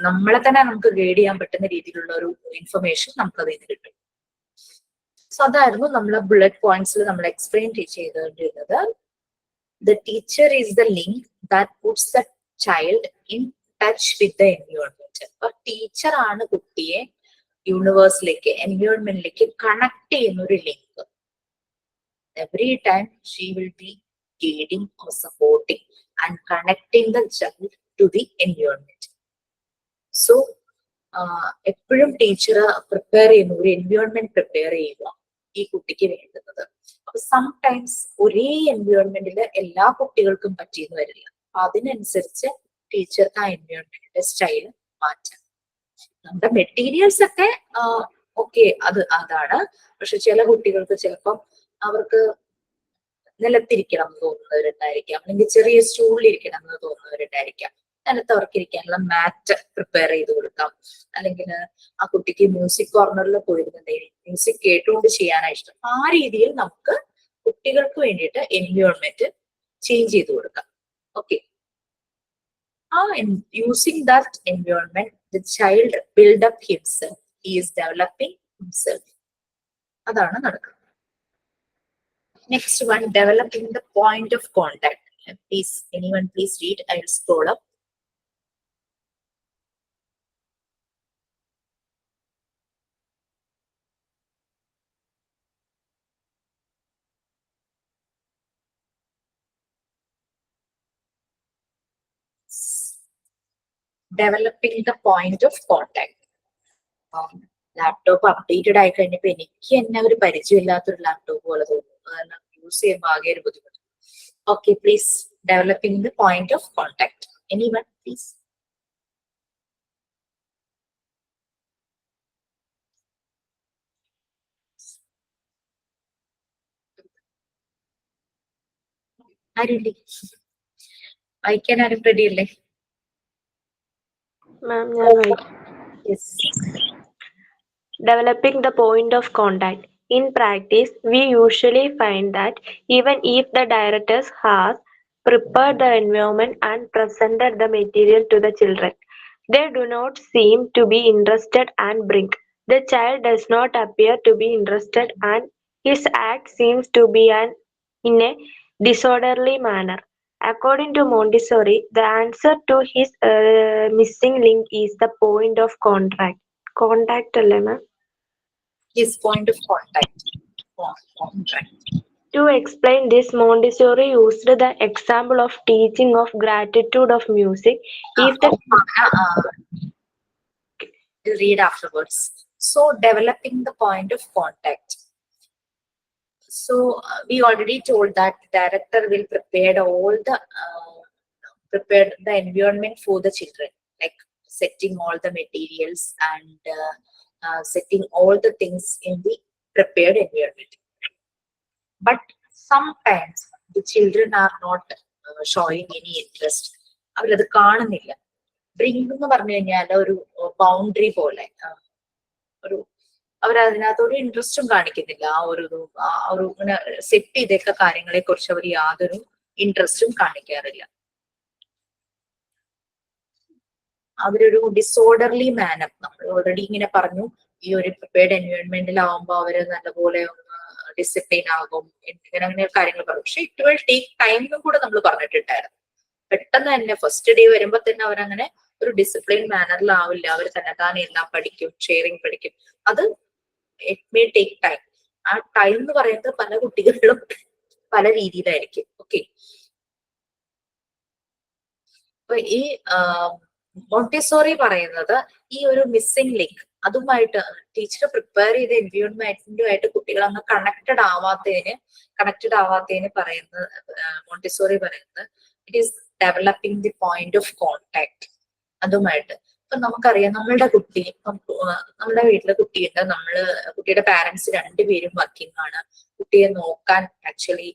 നമ്മളെ തന്നെ നമുക്ക് ഗൈഡ് ചെയ്യാൻ പറ്റുന്ന രീതിയിലുള്ള ഒരു ഇൻഫർമേഷൻ നമുക്കത് ഇതിൽ കിട്ടും. സോ അതായിരുന്നു നമ്മളെ ബുള്ളറ്റ് പോയിന്റ്സിൽ നമ്മൾ എക്സ്പ്ലെയിൻ ചെയ്തുകൊണ്ടിരുന്നത്. The teacher is the link that puts the child in touch with the environment. അപ്പൊ ടീച്ചർ ആണ് കുട്ടിയെ യൂണിവേഴ്സിലേക്ക്, എൻവയോൺമെന്റിലേക്ക് കണക്ട് ചെയ്യുന്ന ഒരു link. Every time she will be guiding or supporting and connecting the child to the environment. So എപ്പോഴും teacher prepare ചെയ്യുന്ന ഒരു environment prepare ചെയ്യുക ഈ കുട്ടിക്ക് വേണ്ടുന്നത്. അപ്പൊ സംടൈംസ് ഒരേ എൻവയോൺമെന്റില് എല്ലാ കുട്ടികൾക്കും പറ്റിയെന്ന് വരില്ല. അപ്പൊ അതിനനുസരിച്ച് ടീച്ചർക്ക് ആ എൻവയോൺമെന്റിന്റെ സ്റ്റൈൽ മാറ്റാം. നമ്മുടെ മെറ്റീരിയൽസ് ഒക്കെ ഓക്കെ അതാണ്. പക്ഷെ ചില കുട്ടികൾക്ക് ചിലപ്പം അവർക്ക് നിലത്തിരിക്കണം എന്ന് തോന്നുന്നവരുണ്ടായിരിക്കാം, അല്ലെങ്കിൽ ചെറിയ സ്റ്റൂളിൽ ഇരിക്കണം എന്ന് തോന്നുന്നവരുണ്ടായിരിക്കാം. നിലത്ത് അവർക്ക് ഇരിക്കാനുള്ള മാറ്റ് പ്രിപ്പയർ ചെയ്ത് കൊടുക്കാം. അല്ലെങ്കിൽ ആ കുട്ടിക്ക് മ്യൂസിക് കോർണറിൽ പോയിരുന്നുണ്ടെങ്കിൽ മ്യൂസിക് കേട്ടുകൊണ്ട് ചെയ്യാനാണ് ഇഷ്ടം. ആ രീതിയിൽ നമുക്ക് കുട്ടികൾക്ക് വേണ്ടിയിട്ട് എൻവയോൺമെന്റ് ചേഞ്ച് ചെയ്ത് കൊടുക്കാം. Okay, using that environment, the child build up himself. He is developing himself. അതാണ് നടക്കുന്നത്. Next one, developing the point of contact. Please, anyone please read. I will scroll up. Developing the point of contact. Laptop updated ആയി കഴിഞ്ഞപ്പോ എനിക്ക് തന്നെ ഒരു പരിചയമില്ലാത്തൊരു laptop പോലെ തോന്നുന്നു. കാരണം യൂസ് ചെയ്യുമ്പോൾ ആകെ ഒരു ബുദ്ധിമുട്ട്. Okay, please, developing the point of contact. Anyone please. ആരുമില്ലേ? വായിക്കാൻ ആരും റെഡി അല്ലേ? മാം ഞാൻ വായിക്കാം. Yes. Developing the point of contact. In practice, we usually find that even if the directors has prepared the environment and presented the material to the children, they do not seem to be interested and bring. The child does not appear to be interested and his act seems to be in a disorderly manner. According to Montessori, the answer to his missing link is the point of contact. Contact അല്ലേ മാം? Yes, point of contact. Contact. To explain this, Montessori used the example of teaching of gratitude of music. If the read afterwards. So, developing the point of contact. So, we already told that the director will prepare the environment for the children, like setting all the materials and setting all the things in the prepared environment. But sometimes the children are not showing any interest. അവരത് കാണുന്നില്ല. Bring എന്ന് പറഞ്ഞു കഴിഞ്ഞാൽ ഒരു boundary പോലെ, ഒരു അവരതിനകത്തൊരു ഇൻട്രസ്റ്റും കാണിക്കുന്നില്ല. ആ ഒരു ഇങ്ങനെ സെറ്റ് ചെയ്തൊക്കെ കാര്യങ്ങളെ കുറിച്ച് അവർ യാതൊരു ഇൻട്രസ്റ്റും കാണിക്കാറില്ല. അവരൊരു ഡിസോർഡർലി മാനർ, നമ്മൾ ഓൾറെഡി ഇങ്ങനെ പറഞ്ഞു, ഈ ഒരു പ്രിപ്പയർഡ് എൻവയോൺമെന്റിലാവുമ്പോൾ അവര് നല്ലപോലെ ഒന്ന് ഡിസിപ്ലിൻ ആകും, അങ്ങനെ കാര്യങ്ങൾ പറയും. പക്ഷെ ഇറ്റ് വിൽ ടേക്ക് ടൈം എന്നും കൂടെ നമ്മൾ പറഞ്ഞിട്ടുണ്ടായിരുന്നു. പെട്ടെന്ന് തന്നെ ഫസ്റ്റ് ഡേ വരുമ്പോ തന്നെ അവരങ്ങനെ ഒരു ഡിസിപ്ലിൻ മാനറിലാവില്ല. അവർ തന്നെ എല്ലാം പഠിക്കും, ഷെയറിങ് പഠിക്കും. അത് ഇറ്റ് മേ ടേക്ക് ടൈം. ആ ടൈം എന്ന് പറയുന്നത് പല കുട്ടികളിലും പല രീതിയിലായിരിക്കും. ഓക്കെ, അപ്പൊ ഈ മോണ്ടിസോറി പറയുന്നത് ഈ ഒരു മിസ്സിംഗ് ലിങ്ക്, അതുമായിട്ട് ടീച്ചർ പ്രിപ്പയർ ചെയ്ത എൻവയോൺമെന്റുമായിട്ട് കുട്ടികൾ അങ്ങ് കണക്റ്റഡ് ആവാത്തതിന് പറയുന്നത്, മോണ്ടിസോറി പറയുന്നത് it is developing the point of contact. അതുമായിട്ട് ഇപ്പൊ നമുക്കറിയാം, നമ്മുടെ വീട്ടിലെ കുട്ടിയുണ്ട്, കുട്ടിയുടെ പാരന്റ്സ് രണ്ടുപേരും വർക്കിംഗ് ആണ്. കുട്ടിയെ നോക്കാൻ ആക്ച്വലി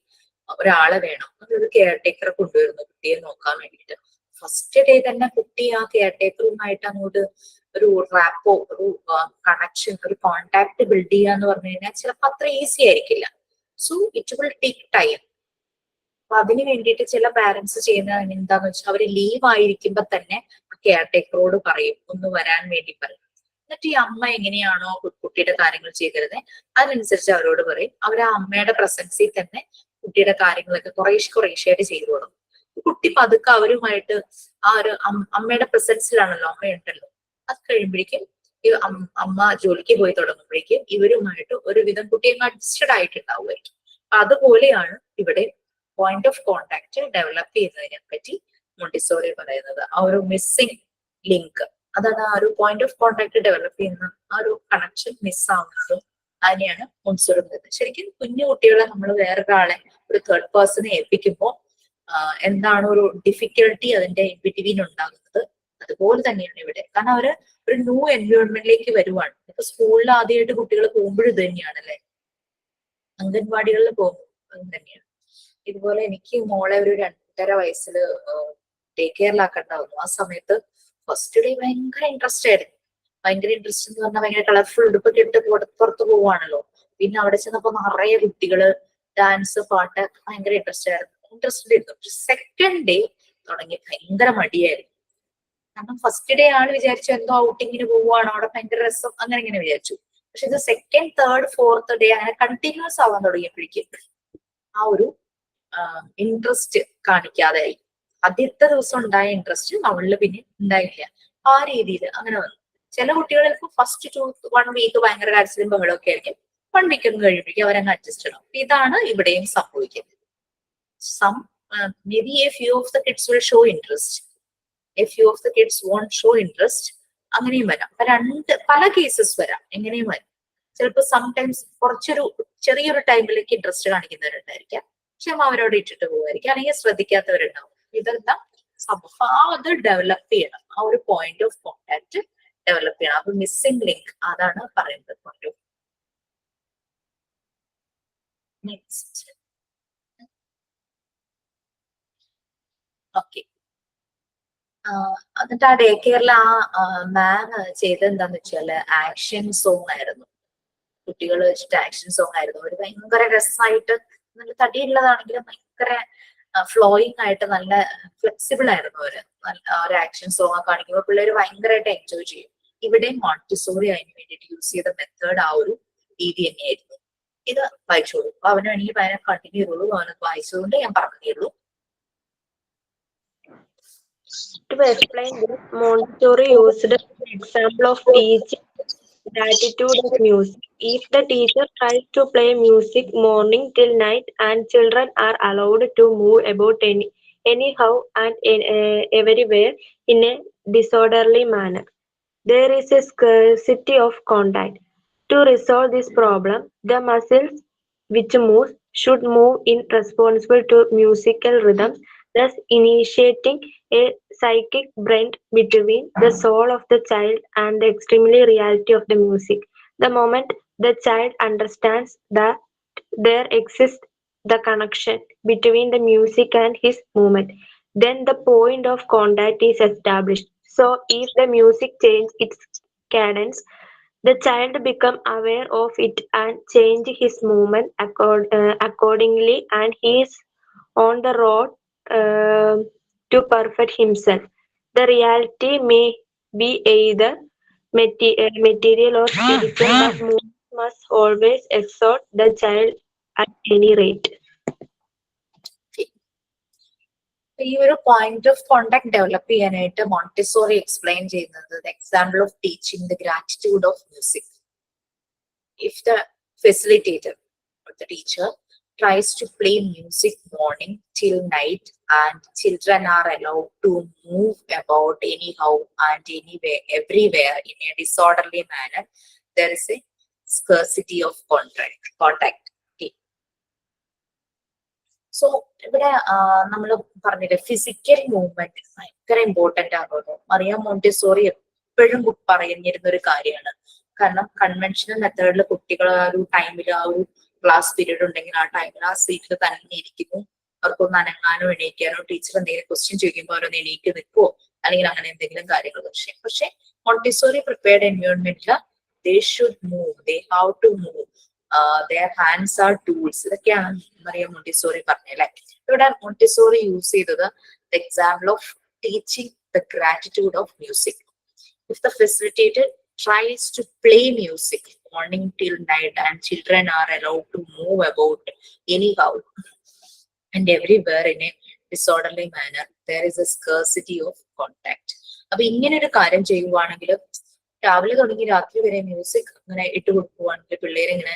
ഒരാളെ വേണം. നമ്മളൊരു കെയർ ടേക്കറെ കൊണ്ടുവരുന്നു കുട്ടിയെ നോക്കാൻ വേണ്ടിയിട്ട്. ഫസ്റ്റ് ഡേ തന്നെ കുട്ടി ആ കെയർ ടേക്കറുമായിട്ട് അങ്ങോട്ട് ഒരു റാപ്പോ, ഒരു കണക്ഷൻ, ഒരു കോണ്ടാക്ട് ബിൽഡ് ചെയ്യുക എന്ന് പറഞ്ഞു കഴിഞ്ഞാൽ ചിലപ്പോൾ അത്ര ഈസി ആയിരിക്കില്ല. So it will take time. അപ്പൊ അതിന് വേണ്ടിയിട്ട് ചില പാരന്റ്സ് ചെയ്യുന്നത് എന്താന്ന് വെച്ചാൽ അവര് ലീവ് ആയിരിക്കുമ്പോ തന്നെ കെയർ ടേക്കറോട് പറയും, ഒന്ന് വരാൻ വേണ്ടി പറയും. എന്നിട്ട് ഈ അമ്മ എങ്ങനെയാണോ കുട്ടിയുടെ കാര്യങ്ങൾ ചെയ്തിരുന്നത് അതിനനുസരിച്ച് അവരോട് പറയും. അവർ ആ അമ്മയുടെ പ്രസൻസിൽ തന്നെ കുട്ടിയുടെ കാര്യങ്ങളൊക്കെ കുറേശ്ശായിട്ട് ചെയ്തു കൊടുക്കും. കുട്ടി പതുക്കെ അവരുമായിട്ട് ആ ഒരു അമ്മയുടെ പ്രസൻസിലാണല്ലോ, അമ്മയുണ്ടല്ലോ. അത് കഴിയുമ്പോഴേക്കും അമ്മ ജോലിക്ക് പോയി തുടങ്ങുമ്പോഴേക്കും ഇവരുമായിട്ട് ഒരുവിധം കുട്ടിയെ അഡ്ജസ്റ്റഡ് ആയിട്ടുണ്ടാവുമായിരിക്കും. അതുപോലെയാണ് ഇവിടെ പോയിന്റ് ഓഫ് കോണ്ടാക്ട് ഡെവലപ്പ് ചെയ്യുന്നതിനെ പറ്റി മോണ്ടിസോറി പറയുന്നത്. ആ ഒരു മിസ്സിംഗ് ലിങ്ക്, അതാണ് ആ ഒരു പോയിന്റ് ഓഫ് കോണ്ടാക്ട് ഡെവലപ്പ് ചെയ്യുന്ന ആ ഒരു കണക്ഷൻ മിസ്സാവുന്നതും അതിനെയാണ് മോണ്ടിസോറി പറയുന്നത്. ശരിക്കും കുഞ്ഞു കുട്ടികളെ നമ്മൾ വേറൊരാളെ, ഒരു തേർഡ് പേഴ്സണെ ഏൽപ്പിക്കുമ്പോൾ എന്താണ് ഒരു ഡിഫിക്കൽട്ടി അതിന്റെ ബിറ്റ്വീൻ ഉണ്ടാകുന്നത്, അതുപോലെ തന്നെയാണ് ഇവിടെ. കാരണം അവര് ഒരു ന്യൂ എൻവയോൺമെന്റിലേക്ക് വരുവാണ്. ഇപ്പൊ സ്കൂളിൽ ആദ്യമായിട്ട് കുട്ടികൾ പോകുമ്പോഴും ഇത് തന്നെയാണല്ലേ, അംഗൻവാടികളിൽ പോകുമ്പോൾ തന്നെയാണ്. ഇതുപോലെ എനിക്ക് മോളെ ഒരു 2.5 വയസ്സിൽ ഡേ കെയറിലാക്കണ്ടാവുന്നു. ആ സമയത്ത് ഫസ്റ്റ് ഡേ ഭയങ്കര ഇൻട്രസ്റ്റ് ആയിരുന്നു. ഭയങ്കര ഇൻട്രസ്റ്റ് എന്ന് പറഞ്ഞാൽ ഭയങ്കര കളർഫുൾ ഉടുപ്പൊക്കെ ഇട്ട് പുറത്ത് പോവാണല്ലോ. പിന്നെ അവിടെ ചെന്നപ്പോ നിറയെ കുട്ടികള്, ഡാൻസ്, പാട്ട്, ഭയങ്കര ഇൻട്രസ്റ്റഡ് ആയിരുന്നു. സെക്കൻഡ് ഡേ തുടങ്ങി ഭയങ്കര മടിയായിരുന്നു. കാരണം ഫസ്റ്റ് ഡേ ആള് വിചാരിച്ചു എന്തോ ഔട്ടിങ്ങിന് പോവുകയാണോ, അവിടെ ഭയങ്കര രസം, അങ്ങനെ ഇങ്ങനെ വിചാരിച്ചു. പക്ഷെ ഇത് സെക്കൻഡ്, തേർഡ്, ഫോർത്ത് ഡേ അങ്ങനെ കണ്ടിന്യൂസ് ആവാൻ തുടങ്ങിയപ്പോഴേക്കും ആ ഒരു ഇൻട്രസ്റ്റ് കാണിക്കാതെ ആയി. ആദ്യത്തെ ദിവസം ഉണ്ടായ ഇൻട്രസ്റ്റ് അവളില് പിന്നെ ഉണ്ടായില്ല. ആ രീതിയിൽ അങ്ങനെ വന്നു. ചില കുട്ടികൾക്ക് ഫസ്റ്റ് 1 വീക്ക് ഭയങ്കര കരച്ചിലും ബഹളമൊക്കെ ആയിരിക്കും. 1 വീക്ക് ഒന്ന് കഴിയുമ്പോഴേക്കും അവരങ്ങ് അഡ്ജസ്റ്റ് ചെയ്യണം. ഇതാണ് ഇവിടെയും സംഭവിക്കുന്നത്. Maybe a few of the kids will show interest, a few of the kids won't show interest. അങ്ങനെയും വരാം. പല കേസസ് വരാം, എങ്ങനെയും വരാം. ചിലപ്പോൾ സംടൈംസ് ചെറിയൊരു ടൈമിലേക്ക് ഇൻട്രസ്റ്റ് കാണിക്കുന്നവരുണ്ടായിരിക്കാം, പക്ഷെ അവരോട് ഇട്ടിട്ട് പോകുമായിരിക്കും, അല്ലെങ്കിൽ ശ്രദ്ധിക്കാത്തവരുണ്ടാവും. ഇതെല്ലാം അത് ഡെവലപ്പ് ചെയ്യണം. ആ ഒരു പോയിന്റ് ഓഫ് കോണ്ടാക്ട് ഡെവലപ്പ് ചെയ്യണം. അപ്പൊ മിസ്സിംഗ് ലിങ്ക് അതാണ് പറയുന്നത്. Point of next. ഓക്കെ, എന്നിട്ട് ആ ഡേ കെയറിൽ ആ മാം ചെയ്തത് എന്താന്ന് വെച്ചാല് ആക്ഷൻ സോങ് ആയിരുന്നു. കുട്ടികൾ വെച്ചിട്ട് ആക്ഷൻ സോങ് ആയിരുന്നു. ഒരു ഭയങ്കര രസമായിട്ട്, നല്ല തടിയുള്ളതാണെങ്കിലും ഭയങ്കര ഫ്ലോയിങ് ആയിട്ട് നല്ല ഫ്ലെക്സിബിൾ ആയിരുന്നു അവര്. ഒരു ആക്ഷൻ സോങ് കാണിക്കുമ്പോൾ പിള്ളേര് ഭയങ്കരമായിട്ട് എൻജോയ് ചെയ്യും. ഇവിടെ മോണ്ടിസോറി അതിന് വേണ്ടിയിട്ട് യൂസ് ചെയ്ത മെത്തേഡ് ആ ഒരു രീതി തന്നെയായിരുന്നു. ഇത് വായിച്ചോളൂ. അപ്പൊ അവന് വേണമെങ്കിൽ അതിനെ കണ്ടിന്യൂ ചെയ്തോളൂ. അവനത് വായിച്ചതുകൊണ്ട് ഞാൻ പറഞ്ഞേ ഉള്ളൂ. To explain this, Montessori used an example of teaching gratitude of music. If the teacher tries to play music morning till night and children are allowed to move about anyhow and everywhere in a disorderly manner, there is a scarcity of contact. To resolve this problem, the muscles which move should move in response to musical rhythms, thus initiating a psychic blend between the soul of the child and the extremely reality of the music. The moment the child understands that there exists the connection between the music and his movement, then the point of contact is established. So if the music changes its cadence, the child becomes aware of it and change his movement accordingly, and he is on the road to perfect himself. The reality may be either material or spiritual, but movement must always exhort the child at any rate. ഈ ഒരു point of contact develop ചെയ്യാനായിട്ട് Montessori explain ചെയ്യുന്നത് example of teaching the gratitude of music. If the facilitator or the teacher tries to play music morning till night and children are allowed to move about anyhow and anywhere, everywhere in a disorderly manner, there is a scarcity of contact. So ഇവിടെ നമ്മൾ പറഞ്ഞില്ലേ physical movement ഭയങ്കര important ആകുന്നു. Mariya Montessori എപ്പോഴും പറഞ്ഞിരുന്ന ഒരു കാര്യമാണ്. കാരണം കൺവെൻഷണൽ മെത്തേഡിൽ കുട്ടികൾ ആ ഒരു ടൈമിൽ, ആ ഒരു ക്ലാസ് പീരീഡ് ഉണ്ടെങ്കിൽ ആ ടൈമിൽ ആ സീറ്റിൽ തന്നെ ഇരിക്കുന്നു. അവർക്കൊന്ന് അനങ്ങാനോ എണീക്കാനോ, ടീച്ചർ എന്തെങ്കിലും ക്വസ്റ്റ്യൻ ചോദിക്കുമ്പോൾ അവരൊന്ന് എണീറ്റ് നിൽക്കുവോ അല്ലെങ്കിൽ അങ്ങനെ എന്തെങ്കിലും കാര്യങ്ങൾ. പക്ഷെ മോണ്ടിസോറി പ്രിപ്പയർഡ് എൻവയോൺമെന്റിൽ they should move, they have to move, their hands are tools. ഇതൊക്കെയാണ് മറിയ മോണ്ടിസോറി പറഞ്ഞല്ലേ. ഇവിടെ മോണ്ടിസോറി യൂസ് ചെയ്തത് example of teaching the gratitude of music. If the facilitator tries to play music morning till night and children are allowed to move about anyhow and everywhere in a disorderly manner, there is a scarcity of contact. അപ്പൊ ഇങ്ങനെ ഒരു കാര്യം ചെയ്യുവാണെങ്കിൽ, രാവിലെ തുടങ്ങി രാത്രി വരെ music അങ്ങനെ ഇട്ട് കൊടുക്കുവാണെങ്കിൽ പിള്ളേർ ഇങ്ങനെ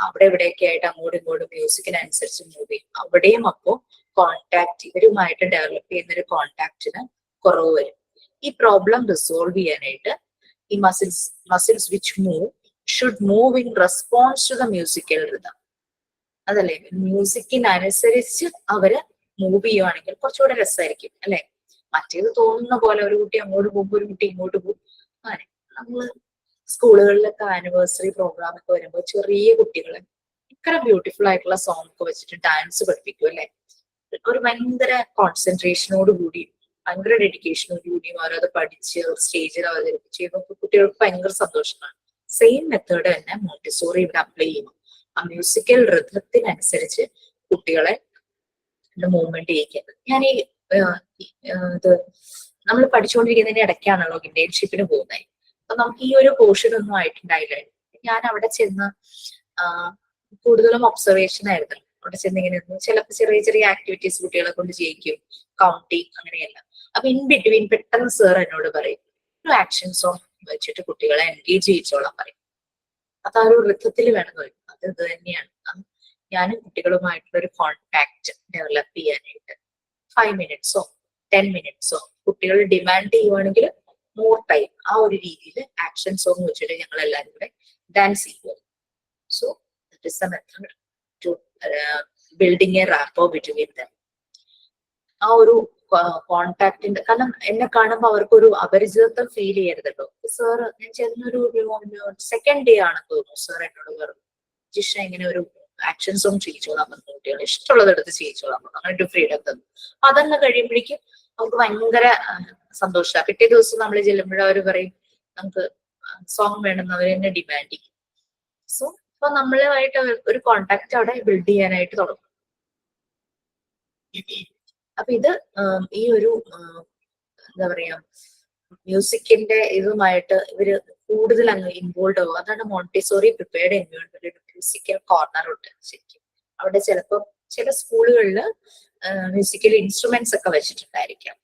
അവിടെ ഇവിടെയൊക്കെ ആയിട്ട് അങ്ങോട്ടും ഇങ്ങോട്ടും മ്യൂസിക്കിനനുസരിച്ച് മൂവ് ചെയ്യും. അവിടെയും അപ്പോ കോണ്ടാക്ട്, ഇവരുമായിട്ട് ഡെവലപ്പ് ചെയ്യുന്ന ഒരു കോണ്ടാക്റ്റിന് കുറവ് വരും. ഈ പ്രോബ്ലം റിസോൾവ് ചെയ്യാനായിട്ട് ഈ muscles which move should move in response to the musical rhythm. അതല്ലേ, മ്യൂസിക്കിനനുസരിച്ച് അവര് മൂവ് ചെയ്യുവാണെങ്കിൽ കുറച്ചുകൂടെ രസമായിരിക്കും അല്ലെ. മറ്റേത് തോന്നുന്ന പോലെ ഒരു കുട്ടി അങ്ങോട്ട് പോകും ഒരു കുട്ടി ഇങ്ങോട്ട് പോകും. അങ്ങനെ നമ്മള് സ്കൂളുകളിലൊക്കെ ആനിവേഴ്സറി പ്രോഗ്രാം ഒക്കെ വരുമ്പോൾ ചെറിയ കുട്ടികളെ ഇത്ര ബ്യൂട്ടിഫുൾ ആയിട്ടുള്ള സോങ് ഒക്കെ വെച്ചിട്ട് ഡാൻസ് പഠിപ്പിക്കും അല്ലെ. ഒരു ഭയങ്കര കോൺസെൻട്രേഷനോട് കൂടി ഭയങ്കര ഡെഡിക്കേഷനോട് കൂടി അവരത് പഠിച്ച് സ്റ്റേജിൽ അവതരിപ്പിച്ച് ചെയ്യുമ്പോൾ കുട്ടികൾക്ക് ഭയങ്കര സന്തോഷമാണ്. സെയിം മെത്തേഡ് തന്നെ മോണ്ടിസോറി ഇവിടെ അപ്ലൈ ചെയ്യുന്നു. ആ മ്യൂസിക്കൽ റിഥത്തിനനുസരിച്ച് കുട്ടികളെ മൂവ്മെന്റ് ചെയ്യിക്കുന്നത്. ഞാൻ ഈ ഇത് നമ്മൾ പഠിച്ചുകൊണ്ടിരിക്കുന്നതിന്റെ ഇടയ്ക്കാണല്ലോ ഇന്റേൺഷിപ്പിന് പോകുന്നത്. അപ്പൊ നമുക്ക് ഈ ഒരു പോർഷൻ ഒന്നും ആയിട്ടുണ്ടായില്ല. ഞാൻ അവിടെ ചെന്ന് കൂടുതലും ഒബ്സർവേഷൻ ആയിരുന്നു. അവിടെ ചെന്ന് ഇങ്ങനെ ചിലപ്പോൾ ചെറിയ ചെറിയ ആക്ടിവിറ്റീസ് കുട്ടികളെ കൊണ്ട് ചെയ്യിക്കും, കൗണ്ടിങ് അങ്ങനെയല്ല. അപ്പൊ ഇൻ ബിറ്റ്വീൻ പെട്ടെന്ന് സാർ എന്നോട് പറയും ഒരു ആക്ഷൻ സോങ് വെച്ചിട്ട് കുട്ടികളെ എൻഗേജ് ചെയ്യിച്ചോളാൻ പറയും. അത് ആ ഒരു വൃത്തത്തിൽ വേണം വരും. അത് ഇത് തന്നെയാണ്. ഞാൻ കുട്ടികളുമായിട്ടുള്ള ഒരു കോണ്ടാക്ട് ഡെവലപ്പ് ചെയ്യാനായിട്ട് 5 മിനിറ്റ്സോ 10 മിനിറ്റ്സോ കുട്ടികൾ ഡിമാൻഡ് ചെയ്യുവാണെങ്കിൽ മോർ ടൈം ആ ഒരു രീതിയിൽ ആക്ഷൻ സോങ് വെച്ചിട്ട് ഞങ്ങൾ എല്ലാവരും കൂടെ ഡാൻസ് ചെയ്യുക. So that is the method to building a rapport between them. ആ ഒരു കോണ്ടാക്ടിന്റെ, കാരണം എന്നെ കാണുമ്പോൾ അവർക്കൊരു അപരിചിതത്വം ഫീൽ ചെയ്യരുതല്ലോ. സാർ ഞാൻ ചെന്നൊരു സെക്കൻഡ് ഡേ ആണെന്ന് തോന്നുന്നു സാർ എന്നോട് പറഞ്ഞു ജിഷ ഇങ്ങനെ ഒരു ആക്ഷൻ സോങ് ചെയ്യിച്ചോളാൻ പറഞ്ഞു, കുട്ടികൾ ഇഷ്ടമുള്ളത് എടുത്ത് ചെയ്യിച്ചോളാൻ പറഞ്ഞു. അങ്ങനെ ഒരു ഫ്രീഡം തന്നു. അപ്പൊ അതങ്ങ് കഴിയുമ്പോഴേക്കും നമുക്ക് ഭയങ്കര സന്തോഷമാണ്. പിറ്റേ ദിവസം നമ്മൾ ചെല്ലുമ്പോഴും അവർ പറയും നമുക്ക് സോങ് വേണമെന്ന് അവർ തന്നെ ഡിമാൻഡ് ചെയ്യും. സോ അപ്പൊ നമ്മളുമായിട്ട് ഒരു കോണ്ടാക്ട് അവിടെ ബിൽഡ് ചെയ്യാനായിട്ട് തുടങ്ങും. അപ്പൊ ഇത് ഈ ഒരു എന്താ പറയാ മ്യൂസിക്കിന്റെ ഇതുമായിട്ട് ഇവര് കൂടുതൽ അങ്ങ് ഇൻവോൾവ് ആവും. അതാണ് Montessori prepared environment. Musical corner ഉണ്ട് ശരിക്കും. അവിടെ ചിലപ്പോൾ ചില സ്കൂളുകളിൽ മ്യൂസിക്കൽ ഇൻസ്ട്രുമെന്റ്സ് ഒക്കെ വെച്ചിട്ടുണ്ടായിരിക്കാം.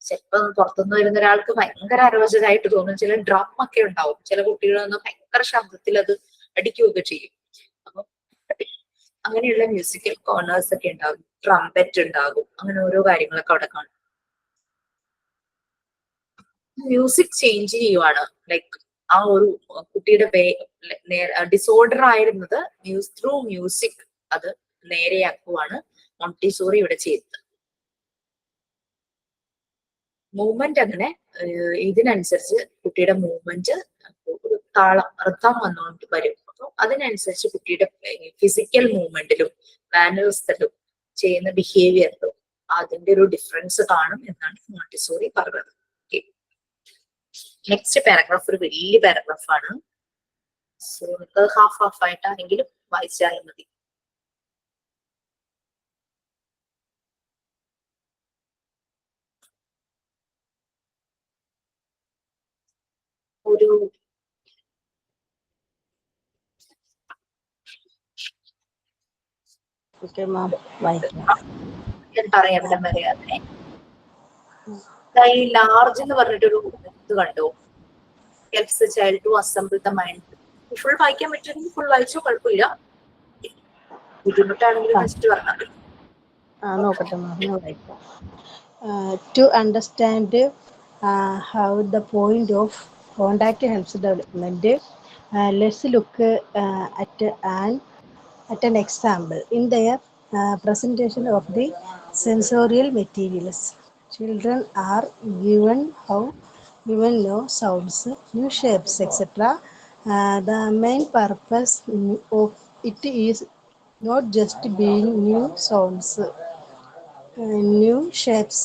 ചിലപ്പോൾ പുറത്തുനിന്ന് വരുന്ന ഒരാൾക്ക് ഭയങ്കര അരോചകമായിട്ട് തോന്നും. ചില ഡ്രം ഒക്കെ ഉണ്ടാവും. ചില കുട്ടികളൊന്നും ഭയങ്കര ശബ്ദത്തിൽ അത് അടിക്കുകയൊക്കെ ചെയ്യും. അപ്പൊ അങ്ങനെയുള്ള മ്യൂസിക്കൽ കോർണേഴ്സ് ഒക്കെ ഉണ്ടാകും. ട്രംപറ്റ് ഉണ്ടാകും. അങ്ങനെ ഓരോ കാര്യങ്ങളൊക്കെ അവിടെ കാണും. മ്യൂസിക് ചേഞ്ച് ചെയ്യുവാണ്. ലൈക്ക് ആ ഒരു കുട്ടിയുടെ ഡിസോർഡർ ആയിരുന്നത് ത്രൂ മ്യൂസിക് അത് നേരെയാക്കുവാണ് മോണ്ടിസോറി ഇവിടെ ചെയ്തത്. മൂവ്മെന്റ് അങ്ങനെ ഇതിനനുസരിച്ച് കുട്ടിയുടെ മൂവ്മെന്റ് ഒരു താളം അർത്ഥം വന്നുകൊണ്ട് വരും. അപ്പൊ അതിനനുസരിച്ച് കുട്ടിയുടെ ഫിസിക്കൽ മൂവ്മെന്റിലും മാനേഴ്സിലും ചെയ്യുന്ന ബിഹേവിയറിലും അതിന്റെ ഒരു ഡിഫറൻസ് കാണും എന്നാണ് മോണ്ടിസോറി പറഞ്ഞത്. നെക്സ്റ്റ് പാരഗ്രാഫ് ഒരു വലിയ പാരഗ്രാഫാണ്. സോ നിങ്ങൾക്ക് ഹാഫ് ആയിട്ടാണെങ്കിലും വായിച്ചാലും മതി. ഒരു ഞാൻ പറയാം ഇവിടെ വരെ. അതിനെ ഈ ലാർജ് എന്ന് പറഞ്ഞിട്ടൊരു ഇത് കണ്ടോ, helps child to assemble the mind. Full വായിക്കാൻ പറ്റുമെങ്കിൽ ഫുൾ വായിച്ചോ, കുഴപ്പമില്ല. ബുദ്ധിമുട്ടാണെങ്കിൽ ഫസ്റ്റ് പറഞ്ഞാൽ നോക്കട്ടെ. To understand how the point of contact helps development, let's look at an example. In their presentation of the sensorial materials, children are given new sounds, new shapes, etc. The main purpose of it is not just being new sounds, new shapes,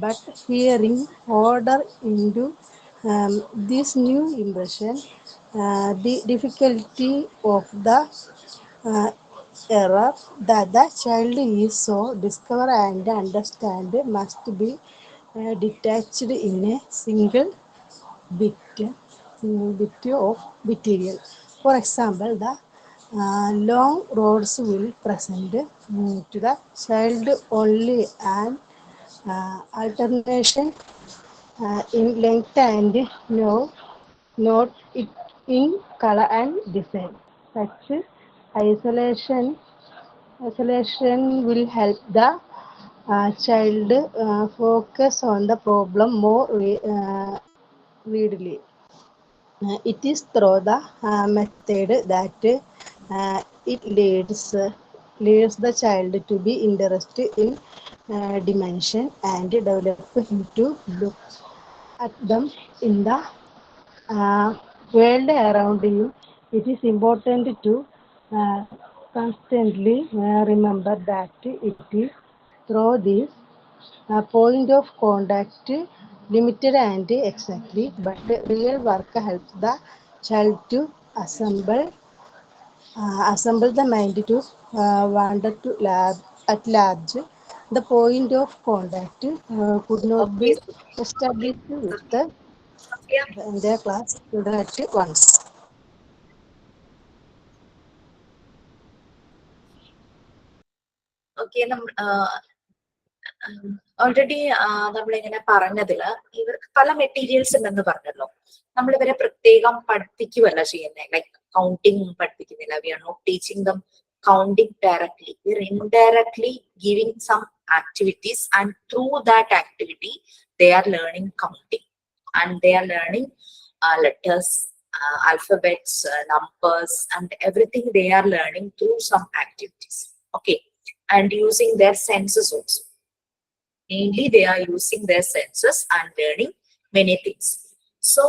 but hearing order into this new impression. The difficulty of the error that the child is so discover and understand must be detached in a single bit of material. For example, the long rods will present to the child only an alternation in length and not in color and design. Such isolation will help the child focus on the problem more readily. It is through the method that it leads the child to be interested in dimension and develop him to look at them in the world around you. It is important to constantly remember that it is through this point of contact, limited and exactly, but real work helps the child to assemble the mind to wander to lab at large. The point of contact could not be Okay, established with the Sophia. entire class children at once. Okay, already നമ്മളിങ്ങനെ പറഞ്ഞതില് ഇവർക്ക് പല materials ഉണ്ടെന്ന് പറഞ്ഞല്ലോ. നമ്മൾ ഇവരെ പ്രത്യേകം പഠിപ്പിക്കുകയല്ല ചെയ്യുന്നത്. ലൈക്ക് കൗണ്ടിങ് പഠിപ്പിക്കുന്നില്ല. We are not teaching them counting directly. We are indirectly giving some activities, and through that activity, they are learning counting, and they are learning letters, alphabets, numbers, and everything they are learning through some activities. Okay, and using their senses also. Mainly, they are using their senses and learning many things. So,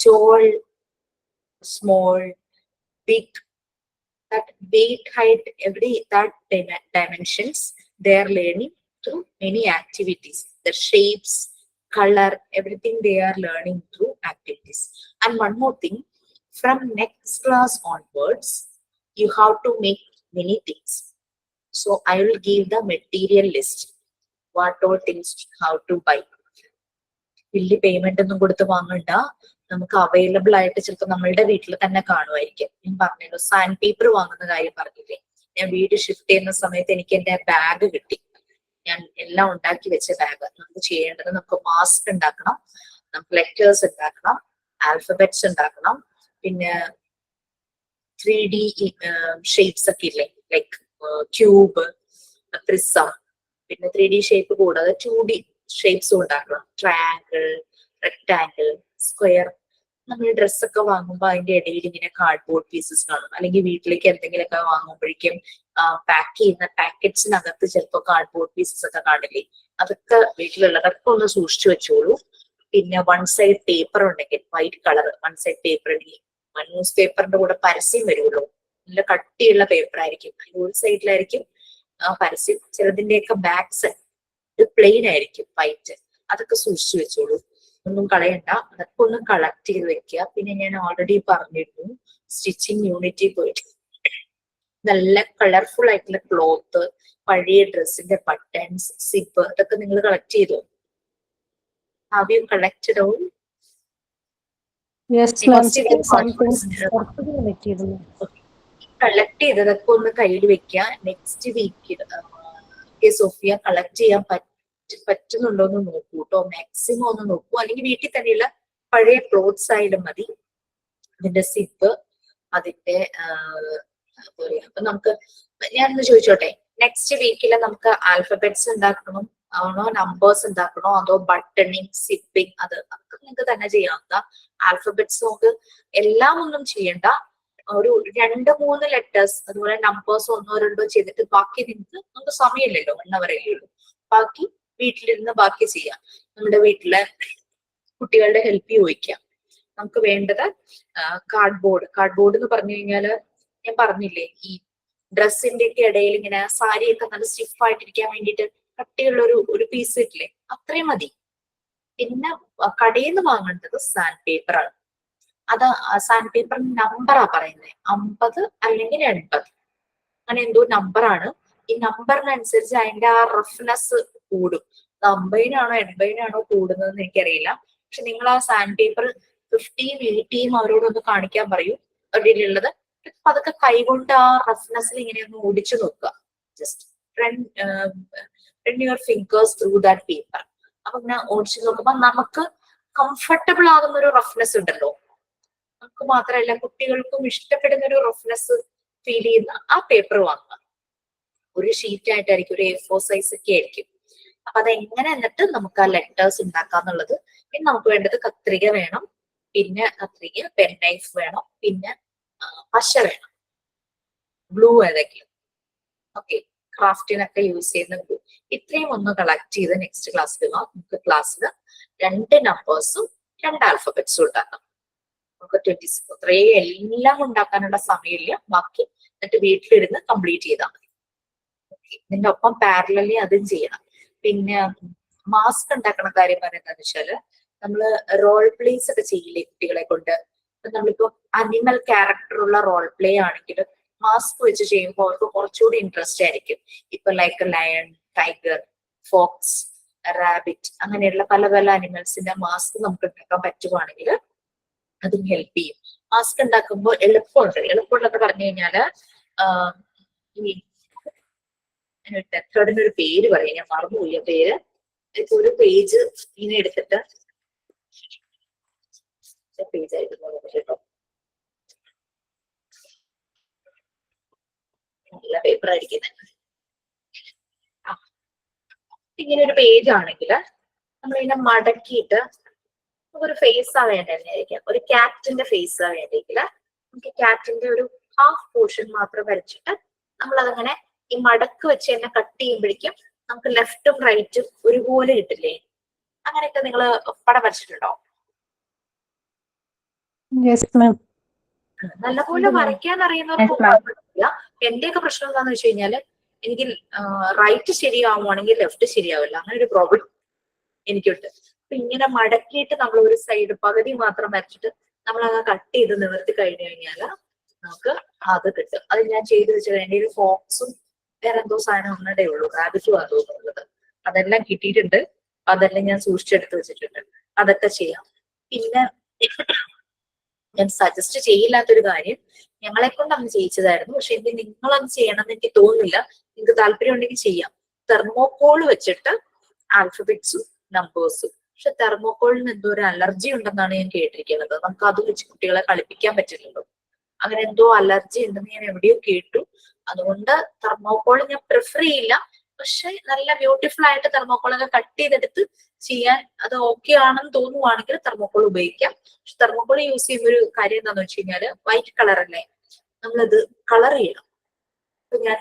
tall, small, big, that weight, height, that dimensions they are learning through many activities. The shapes, color, everything they are learning through activities. And one more thing, from next class onwards, you have to make many things. So I will give the material list. What all things how to buy. വലിയ payment ഒന്നും കൊടുത്ത് വാങ്ങണ്ട. നമുക്ക് available ആയിട്ട് ചിലപ്പോൾ നമ്മളുടെ വീട്ടിൽ തന്നെ കാണുമായിരിക്കും. ഞാൻ പറഞ്ഞല്ലോ, സാൻഡ് പേപ്പർ വാങ്ങുന്ന കാര്യം പറഞ്ഞില്ലേ. ഞാൻ വീട് ഷിഫ്റ്റ് ചെയ്യുന്ന സമയത്ത് എനിക്ക് എന്റെ ബാഗ് കിട്ടി. ഞാൻ എല്ലാം ഉണ്ടാക്കി വെച്ച ബാഗ്. നമുക്ക് ചെയ്യേണ്ടത്, നമുക്ക് മാസ്ക് ഉണ്ടാക്കണം, നമുക്ക് ലെറ്റേഴ്സ് ഉണ്ടാക്കണം, ആൽഫബറ്റ്സ് ഉണ്ടാക്കണം, പിന്നെ 3D ഷേപ്സ് ഒക്കെ ഇല്ലേ, ലൈക്ക് ക്യൂബ്, പ്രിസം, പിന്നെ 3D ഷേപ്പ് കൂടാതെ 2D ഷേപ്സും ഉണ്ടാക്കണം. Triangle, rectangle, square. നമ്മൾ ഡ്രസ്സൊക്കെ വാങ്ങുമ്പോൾ അതിന്റെ ഇടയിൽ ഇങ്ങനെ കാർഡ്ബോർഡ് പീസസ് കാണും. അല്ലെങ്കിൽ വീട്ടിലേക്ക് എന്തെങ്കിലുമൊക്കെ വാങ്ങുമ്പോഴേക്കും പാക്ക് ചെയ്യുന്ന പാക്കറ്റ്സിനകത്ത് ചിലപ്പോൾ കാർഡ്ബോർഡ് പീസസ് ഒക്കെ കാണില്ലേ. അതൊക്കെ വീട്ടിലുള്ളതൊക്കെ ഒന്ന് സൂക്ഷിച്ചു വെച്ചോളൂ. പിന്നെ വൺ സൈഡ് പേപ്പർ ഉണ്ടെങ്കിൽ, white colour one side paper ഉണ്ടെങ്കിൽ, ന്യൂസ് പേപ്പറിന്റെ കൂടെ പരസ്യം വരുമല്ലോ, നല്ല കട്ടിയുള്ള പേപ്പർ ആയിരിക്കും. അതിന്റെ ഒരു സൈഡിലായിരിക്കും പരസ്യം. ചിലതിന്റെയൊക്കെ ബാക്ക് സൈഡ് പ്ലെയിൻ ആയിരിക്കും, വൈറ്റ്. അതൊക്കെ സൂക്ഷിച്ചു വെച്ചോളൂ, ഒന്നും കളയണ്ട. അതൊക്കെ ഒന്ന് കളക്ട് ചെയ്ത് വെക്കുക. പിന്നെ ഞാൻ ഓൾറെഡി പറഞ്ഞിരുന്നു, സ്റ്റിച്ചിങ് യൂണിറ്റിൽ പോയിട്ട് നല്ല കളർഫുൾ ആയിട്ടുള്ള ക്ലോത്ത്, പഴയ ഡ്രസ്സിന്റെ ബട്ടൺസ്, സിപ്പ്, ഇതൊക്കെ നിങ്ങൾ കളക്ട് ചെയ്തോ? Have you collected all? Yes, ma'am. Something collect ചെയ്തതൊക്കെ ഒന്ന് കയ്യിൽ വെക്കുക. നെക്സ്റ്റ് വീക്ക് സോഫിയ കളക്ട് ചെയ്യാൻ പറ്റുന്നുണ്ടോ എന്ന് നോക്കൂ കേട്ടോ. മാക്സിമം ഒന്ന് നോക്കൂ. അല്ലെങ്കിൽ വീട്ടിൽ തന്നെയുള്ള പഴയ ക്ലോത്ത്സ് ആയാലും മതി. അതിന്റെ സിപ്പ്, അതിന്റെ അപ്പൊ നമുക്ക്, ഞാനൊന്ന് ചോദിച്ചോട്ടെ, നെക്സ്റ്റ് വീക്കിൽ നമുക്ക് ആൽഫബറ്റ്സ് ഉണ്ടാക്കണം ആണോ, നമ്പേഴ്സ് ഉണ്ടാക്കണോ, അതോ ബട്ടണിങ്, സിപ്പിങ്, അതൊക്കെ നിങ്ങൾക്ക് തന്നെ ചെയ്യാവുന്ന. ആൽഫബറ്റ്സ് നമുക്ക് എല്ലാം ഒന്നും ചെയ്യണ്ട. ഒരു 2-3 ലെറ്റേഴ്സ്, അതുപോലെ നമ്പേഴ്സ് 1-2 ചെയ്തിട്ട് ബാക്കി നമുക്ക് സമയമില്ലല്ലോ, 1 hour ഉള്ളൂ. ബാക്കി വീട്ടിലിരുന്ന് ബാക്കി ചെയ്യാം. നമ്മുടെ വീട്ടിലെ കുട്ടികളുടെ ഹെൽപ്പ് ചോദിക്കാം. നമുക്ക് വേണ്ടത് കാർഡ്ബോർഡ് എന്ന് പറഞ്ഞു കഴിഞ്ഞാല്, ഞാൻ പറഞ്ഞില്ലേ, ഈ ഡ്രസ്സിന്റെ ഒക്കെ ഇടയിൽ ഇങ്ങനെ സാരിയൊക്കെ നല്ല സ്റ്റിഫ് ആയിട്ടിരിക്കാൻ വേണ്ടിയിട്ട് കട്ടിയുള്ള ഒരു പീസ് ഇല്ലേ, അത്രയും മതി. പിന്നെ കടയിൽ നിന്ന് വാങ്ങേണ്ടത് സാൻഡ് പേപ്പറാണ്. അത് സാൻഡ് പേപ്പറിന്റെ നമ്പറാ പറയുന്നത്, 50 അല്ലെങ്കിൽ 80, അങ്ങനെ എന്തോ നമ്പറാണ്. ഈ നമ്പറിനനുസരിച്ച് അതിന്റെ ആ റഫ്നെസ് കൂടും. അത് 50-നാണോ 80-നാണോ കൂടുന്നതെന്ന് എനിക്കറിയില്ല. പക്ഷെ നിങ്ങൾ ആ സാൻഡ് പേപ്പർ 50-യും 80-യും അവരോടൊന്ന് കാണിക്കാൻ പറയൂ. അതിലുള്ളത് അതൊക്കെ കൈകൊണ്ട് ആ റഫ്നെസ്സിൽ ഇങ്ങനെ ഒന്ന് ഓടിച്ചു നോക്കുക. Just run your fingers through that paper. അപ്പൊ ഇങ്ങനെ ഓടിച്ചു നോക്കുമ്പോ നമുക്ക് കംഫർട്ടബിൾ ആകുന്ന ഒരു റഫ്നെസ് ഉണ്ടല്ലോ. നമുക്ക് മാത്രമല്ല, കുട്ടികൾക്കും ഇഷ്ടപ്പെടുന്ന ഒരു റഫ്നെസ് ഫീൽ ചെയ്യുന്ന ആ പേപ്പർ വാങ്ങുക. ഒരു ഷീറ്റ് ആയിട്ടായിരിക്കും, ഒരു A4 സൈസ് ഒക്കെ ആയിരിക്കും. അപ്പൊ അതെങ്ങനെ എന്നിട്ട് നമുക്ക് ആ ലെറ്റേഴ്സ് ഉണ്ടാക്കാന്നുള്ളത്. പിന്നെ നമുക്ക് വേണ്ടത് കത്രിക വേണം, പിന്നെ പെൻ നൈഫ് വേണം, പിന്നെ പശ വേണം, ബ്ലൂ ഏതെങ്കിലും. ഓക്കെ, ക്രാഫ്റ്റിനൊക്കെ യൂസ് ചെയ്യുന്ന ഗ്ലൂ. ഇത്രയും ഒന്ന് കളക്ട് ചെയ്ത് നെക്സ്റ്റ് ക്ലാസ്സിൽ നമുക്ക് ക്ലാസ്സിൽ 2 നമ്പേഴ്സും 2 ആൽഫബറ്റ്സും ഉണ്ടാക്കാം. നമുക്ക് 26 അത്രയും എല്ലാം ഉണ്ടാക്കാനുള്ള സമയമില്ല. ബാക്കി എന്നിട്ട് വീട്ടിലിരുന്ന് കംപ്ലീറ്റ് ചെയ്താൽ മതി. ഇതിന്റെ ഒപ്പം പാരലലി അതും ചെയ്യണം. പിന്നെ മാസ്ക് ഉണ്ടാക്കുന്ന കാര്യം പറയുന്നതെന്ന് വെച്ചാല് നമ്മള് റോൾ പ്ലേസ് ഒക്കെ ചെയ്യില്ലേ കുട്ടികളെ കൊണ്ട്. നമ്മളിപ്പോ അനിമൽ ക്യാരക്ടർ ഉള്ള റോൾ പ്ലേ ആണെങ്കിൽ മാസ്ക് വെച്ച് ചെയ്യുമ്പോൾ അവർക്ക് കുറച്ചുകൂടി ഇൻട്രസ്റ്റ് ആയിരിക്കും. ഇപ്പൊ like lion, tiger, fox, rabbit അങ്ങനെയുള്ള പല പല അനിമൽസിന്റെ മാസ്ക് നമുക്ക് ഉണ്ടാക്കാൻ പറ്റുവാണെങ്കിൽ അതും ഹെൽപ്പ് ചെയ്യും. മാസ്ക് ഉണ്ടാക്കുമ്പോൾ എളുപ്പമുണ്ട്. എളുപ്പമുള്ളതെന്ന് പറഞ്ഞു കഴിഞ്ഞാല് ഈ മെത്തേഡിന് ഒരു പേര് പറയും, ഞാൻ മറന്നുപോയി ആ പേര്. ഇപ്പൊ ഒരു പേജ് ഇങ്ങനെ എടുത്തിട്ട് പേജ് ആയിരുന്നു കേട്ടോ, നല്ല പേപ്പർ അടിക്കുന്നത്. ഇങ്ങനെ ഒരു പേജ് ആണെങ്കിൽ നമ്മളിങ്ങനെ മടക്കിയിട്ട് ഒരു ഫേസ് ആ വേണ്ടിയിരിക്കാം, ഒരു ക്യാറ്റിന്റെ ഫേസ് ആ വേണ്ടിയെങ്കിൽ നമുക്ക് ക്യാറ്റിന്റെ ഒരു ഹാഫ് പോർഷൻ മാത്രം വരച്ചിട്ട് നമ്മളതങ്ങനെ ഈ മടക്ക് വെച്ച് തന്നെ കട്ട് ചെയ്യുമ്പോഴേക്കും നമുക്ക് ലെഫ്റ്റും റൈറ്റും ഒരുപോലെ കിട്ടില്ലേ? അങ്ങനെയൊക്കെ നിങ്ങൾ പടം വരച്ചിട്ടുണ്ടോ? നല്ലപോലെ വരയ്ക്കാൻ അറിയുന്നവർക്ക് എന്റെയൊക്കെ പ്രശ്നം എന്താന്ന് വെച്ച് കഴിഞ്ഞാല് എനിക്ക് റൈറ്റ് ശരിയാവുകയാണെങ്കിൽ ലെഫ്റ്റ് ശരിയാവില്ല. അങ്ങനെ ഒരു പ്രോബ്ലം എനിക്കുണ്ട്. അപ്പൊ ഇങ്ങനെ മടക്കിയിട്ട് നമ്മൾ ഒരു സൈഡ് പകുതി മാത്രം വരച്ചിട്ട് നമ്മൾ അത് കട്ട് ചെയ്ത് നിവർത്തി കഴിഞ്ഞു കഴിഞ്ഞാൽ നമുക്ക് അത് കിട്ടും. അത് ഞാൻ ചെയ്ത് വെച്ചത് എന്റെ ഒരു ഫോക്സും വേറെ എന്തോ സാധനം ഒന്നടേ ഉള്ളൂ, റാബിറ്റും തോന്നുന്നത്. അതെല്ലാം കിട്ടിയിട്ടുണ്ട്. അതെല്ലാം ഞാൻ സൂക്ഷിച്ചെടുത്ത് വെച്ചിട്ടുണ്ട്. അതൊക്കെ ചെയ്യാം. പിന്നെ ഞാൻ സജസ്റ്റ് ചെയ്യില്ലാത്തൊരു കാര്യം, ഞങ്ങളെ കൊണ്ട് അന്ന് ചെയ്യിച്ചതായിരുന്നു. പക്ഷെ എനിക്ക് നിങ്ങളത് ചെയ്യണമെന്ന് എനിക്ക് തോന്നുന്നില്ല. നിങ്ങൾക്ക് താല്പര്യം ഉണ്ടെങ്കിൽ ചെയ്യാം. തെർമോകോൾ വെച്ചിട്ട് ആൽഫബറ്റ്സും നമ്പേഴ്സും. പക്ഷെ തെർമോകോളിന് എന്തോ ഒരു അലർജി ഉണ്ടെന്നാണ് ഞാൻ കേട്ടിരിക്കുന്നത്. നമുക്ക് അത് വെച്ച് കുട്ടികളെ കളിപ്പിക്കാൻ പറ്റില്ലല്ലോ. അങ്ങനെ എന്തോ അലർജി ഉണ്ടെന്ന് ഞാൻ എവിടെയോ കേട്ടു. അതുകൊണ്ട് തെർമോകോൾ ഞാൻ പ്രിഫർ ചെയ്യില്ല. പക്ഷെ നല്ല ബ്യൂട്ടിഫുൾ ആയിട്ട് തെർമോകോളൊക്കെ കട്ട് ചെയ്തെടുത്ത് ചെയ്യാൻ അത് ഓക്കെ ആണെന്ന് തോന്നുവാണെങ്കിൽ തെർമോകോൾ ഉപയോഗിക്കാം. പക്ഷെ തെർമോകോൾ യൂസ് ചെയ്യുന്ന ഒരു കാര്യം എന്താന്ന് വെച്ച് കഴിഞ്ഞാല് വൈറ്റ് കളർ അല്ലേ, നമ്മളത് കളർ ചെയ്യണം. അപ്പൊ ഞാൻ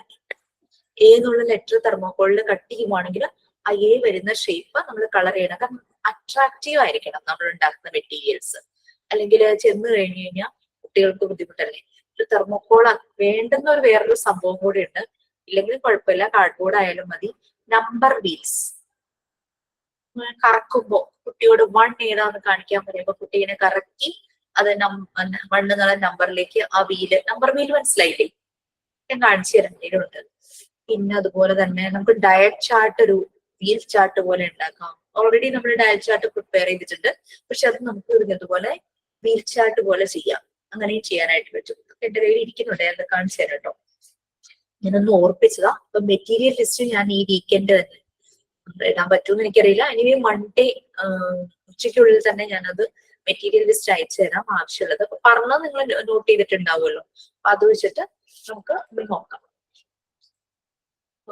ഏന്നുള്ള ലെറ്റർ തെർമോകോളിൽ കട്ട് ചെയ്യുവാണെങ്കിൽ ആ എ വരുന്ന ഷേപ്പ് നമ്മൾ കളർ ചെയ്യണം. കാരണം അട്രാക്റ്റീവ് ആയിരിക്കണം നമ്മൾ ഉണ്ടാക്കുന്ന മെറ്റീരിയൽസ്. അല്ലെങ്കിൽ ചെന്ന് കഴിഞ്ഞു കഴിഞ്ഞാൽ കുട്ടികൾക്ക് ബുദ്ധിമുട്ടല്ലേ. ഒരു തെർമോകോൾ വേണ്ടുന്ന ഒരു വേറൊരു സംഭവം കൂടി ഉണ്ട്. ഇല്ലെങ്കിൽ കുഴപ്പമില്ല, കാർഡ്ബോർഡ് ആയാലും മതി. നമ്പർ വീൽസ് കറക്കുമ്പോ കുട്ടിയോട് 1 ഏതാന്ന് കാണിക്കാൻ പറയുമ്പോ കുട്ടീനെ കറക്കി അത് 1 എന്നുള്ള നമ്പറിലേക്ക് ആ വീല്, നമ്പർ വീല് മനസ്സിലായില്ലേ? ഞാൻ കാണിച്ചു തരുന്നതിലുണ്ട്. പിന്നെ അതുപോലെ തന്നെ നമുക്ക് ഡയറ്റ് ചാർട്ട്, ഒരു വീൽ ചാർട്ട് പോലെ ഉണ്ടാക്കാം. ഓൾറെഡി നമ്മൾ ഡയറ്റ് ചാർട്ട് പ്രിപ്പയർ ചെയ്തിട്ടുണ്ട്. പക്ഷെ അത് നമുക്ക് ഇതുപോലെ വീൽ ചാർട്ട് പോലെ ചെയ്യാം. അങ്ങനെയും ചെയ്യാനായിട്ട് പറ്റും. എന്റെ കയ്യിൽ ഇരിക്കുന്നുണ്ട്, അത് കാണിച്ചു തരാം കേട്ടോ. ഞാനൊന്ന് ഓർപ്പിച്ചതാ. അപ്പൊ മെറ്റീരിയൽ ലിസ്റ്റ് ഞാൻ ഈ വീക്കെൻഡ് തന്നെ ഇടാൻ പറ്റുമെന്ന് എനിക്കറിയില്ല. ഇനി മൺഡേ ഉച്ചയ്ക്കുള്ളിൽ തന്നെ ഞാനത് മെറ്റീരിയൽ ലിസ്റ്റ് അയച്ചു തരാം ആവശ്യമുള്ളത്. അപ്പൊ പറഞ്ഞത് നിങ്ങൾ നോട്ട് ചെയ്തിട്ടുണ്ടാവുമല്ലോ. അപ്പൊ അത് വെച്ചിട്ട് നമുക്ക് നോക്കാം.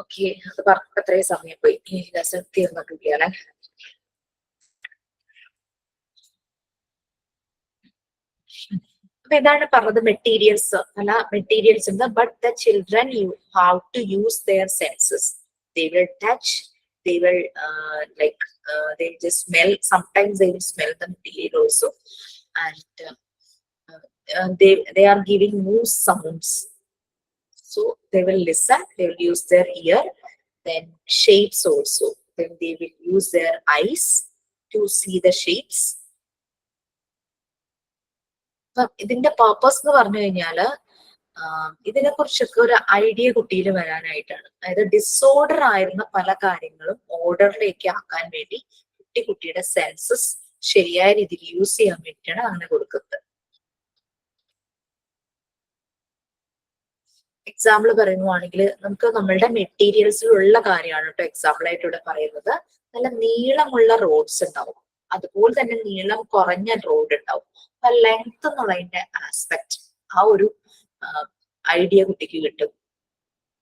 ഓക്കെ, അത് പറഞ്ഞ അത്രയും സമയം പോയി. തീർന്നിട്ടില്ല. അപ്പൊ ഇതാണ് പറഞ്ഞത് മെറ്റീരിയൽസ് അല്ല, മെറ്റീരിയൽസ് ഉണ്ട്. But the children have to use their senses. They will touch, they will they just smell. Sometimes they will smell the material also, and they are giving new sounds. So they will listen, they will use their ear. Then shapes also, then they will use their eyes to see the shapes. ഇതിന്റെ purpose എന്ന് പറഞ്ഞു കഴിഞ്ഞാല് ഇതിനെ കുറിച്ചൊക്കെ ഒരു idea കുട്ടിയിൽ വരാനായിട്ടാണ്. അതായത് disorder ആയിരുന്ന പല കാര്യങ്ങളും ഓർഡറിലേക്ക് ആക്കാൻ വേണ്ടി കുട്ടിയുടെ സെൻസസ് ശരിയായ രീതിയിൽ യൂസ് ചെയ്യാൻ വേണ്ടിയിട്ടാണ് അങ്ങനെ കൊടുക്കുന്നത്. എക്സാമ്പിൾ പറയുവാണെങ്കിൽ നമുക്ക് നമ്മളുടെ മെറ്റീരിയൽസിലുള്ള കാര്യമാണ് കേട്ടോ എക്സാമ്പിൾ ആയിട്ട് ഇവിടെ പറയുന്നത്. നല്ല നീളമുള്ള റോഡ്സ് ഉണ്ടാവും, അതുപോലെ തന്നെ നീളം കുറഞ്ഞ റോഡ് ഉണ്ടാവും. അപ്പൊ ലെങ്ത് എന്നുള്ളതിന്റെ ആസ്പെക്ട്, ആ ഒരു ഐഡിയ കുട്ടിക്ക് കിട്ടും.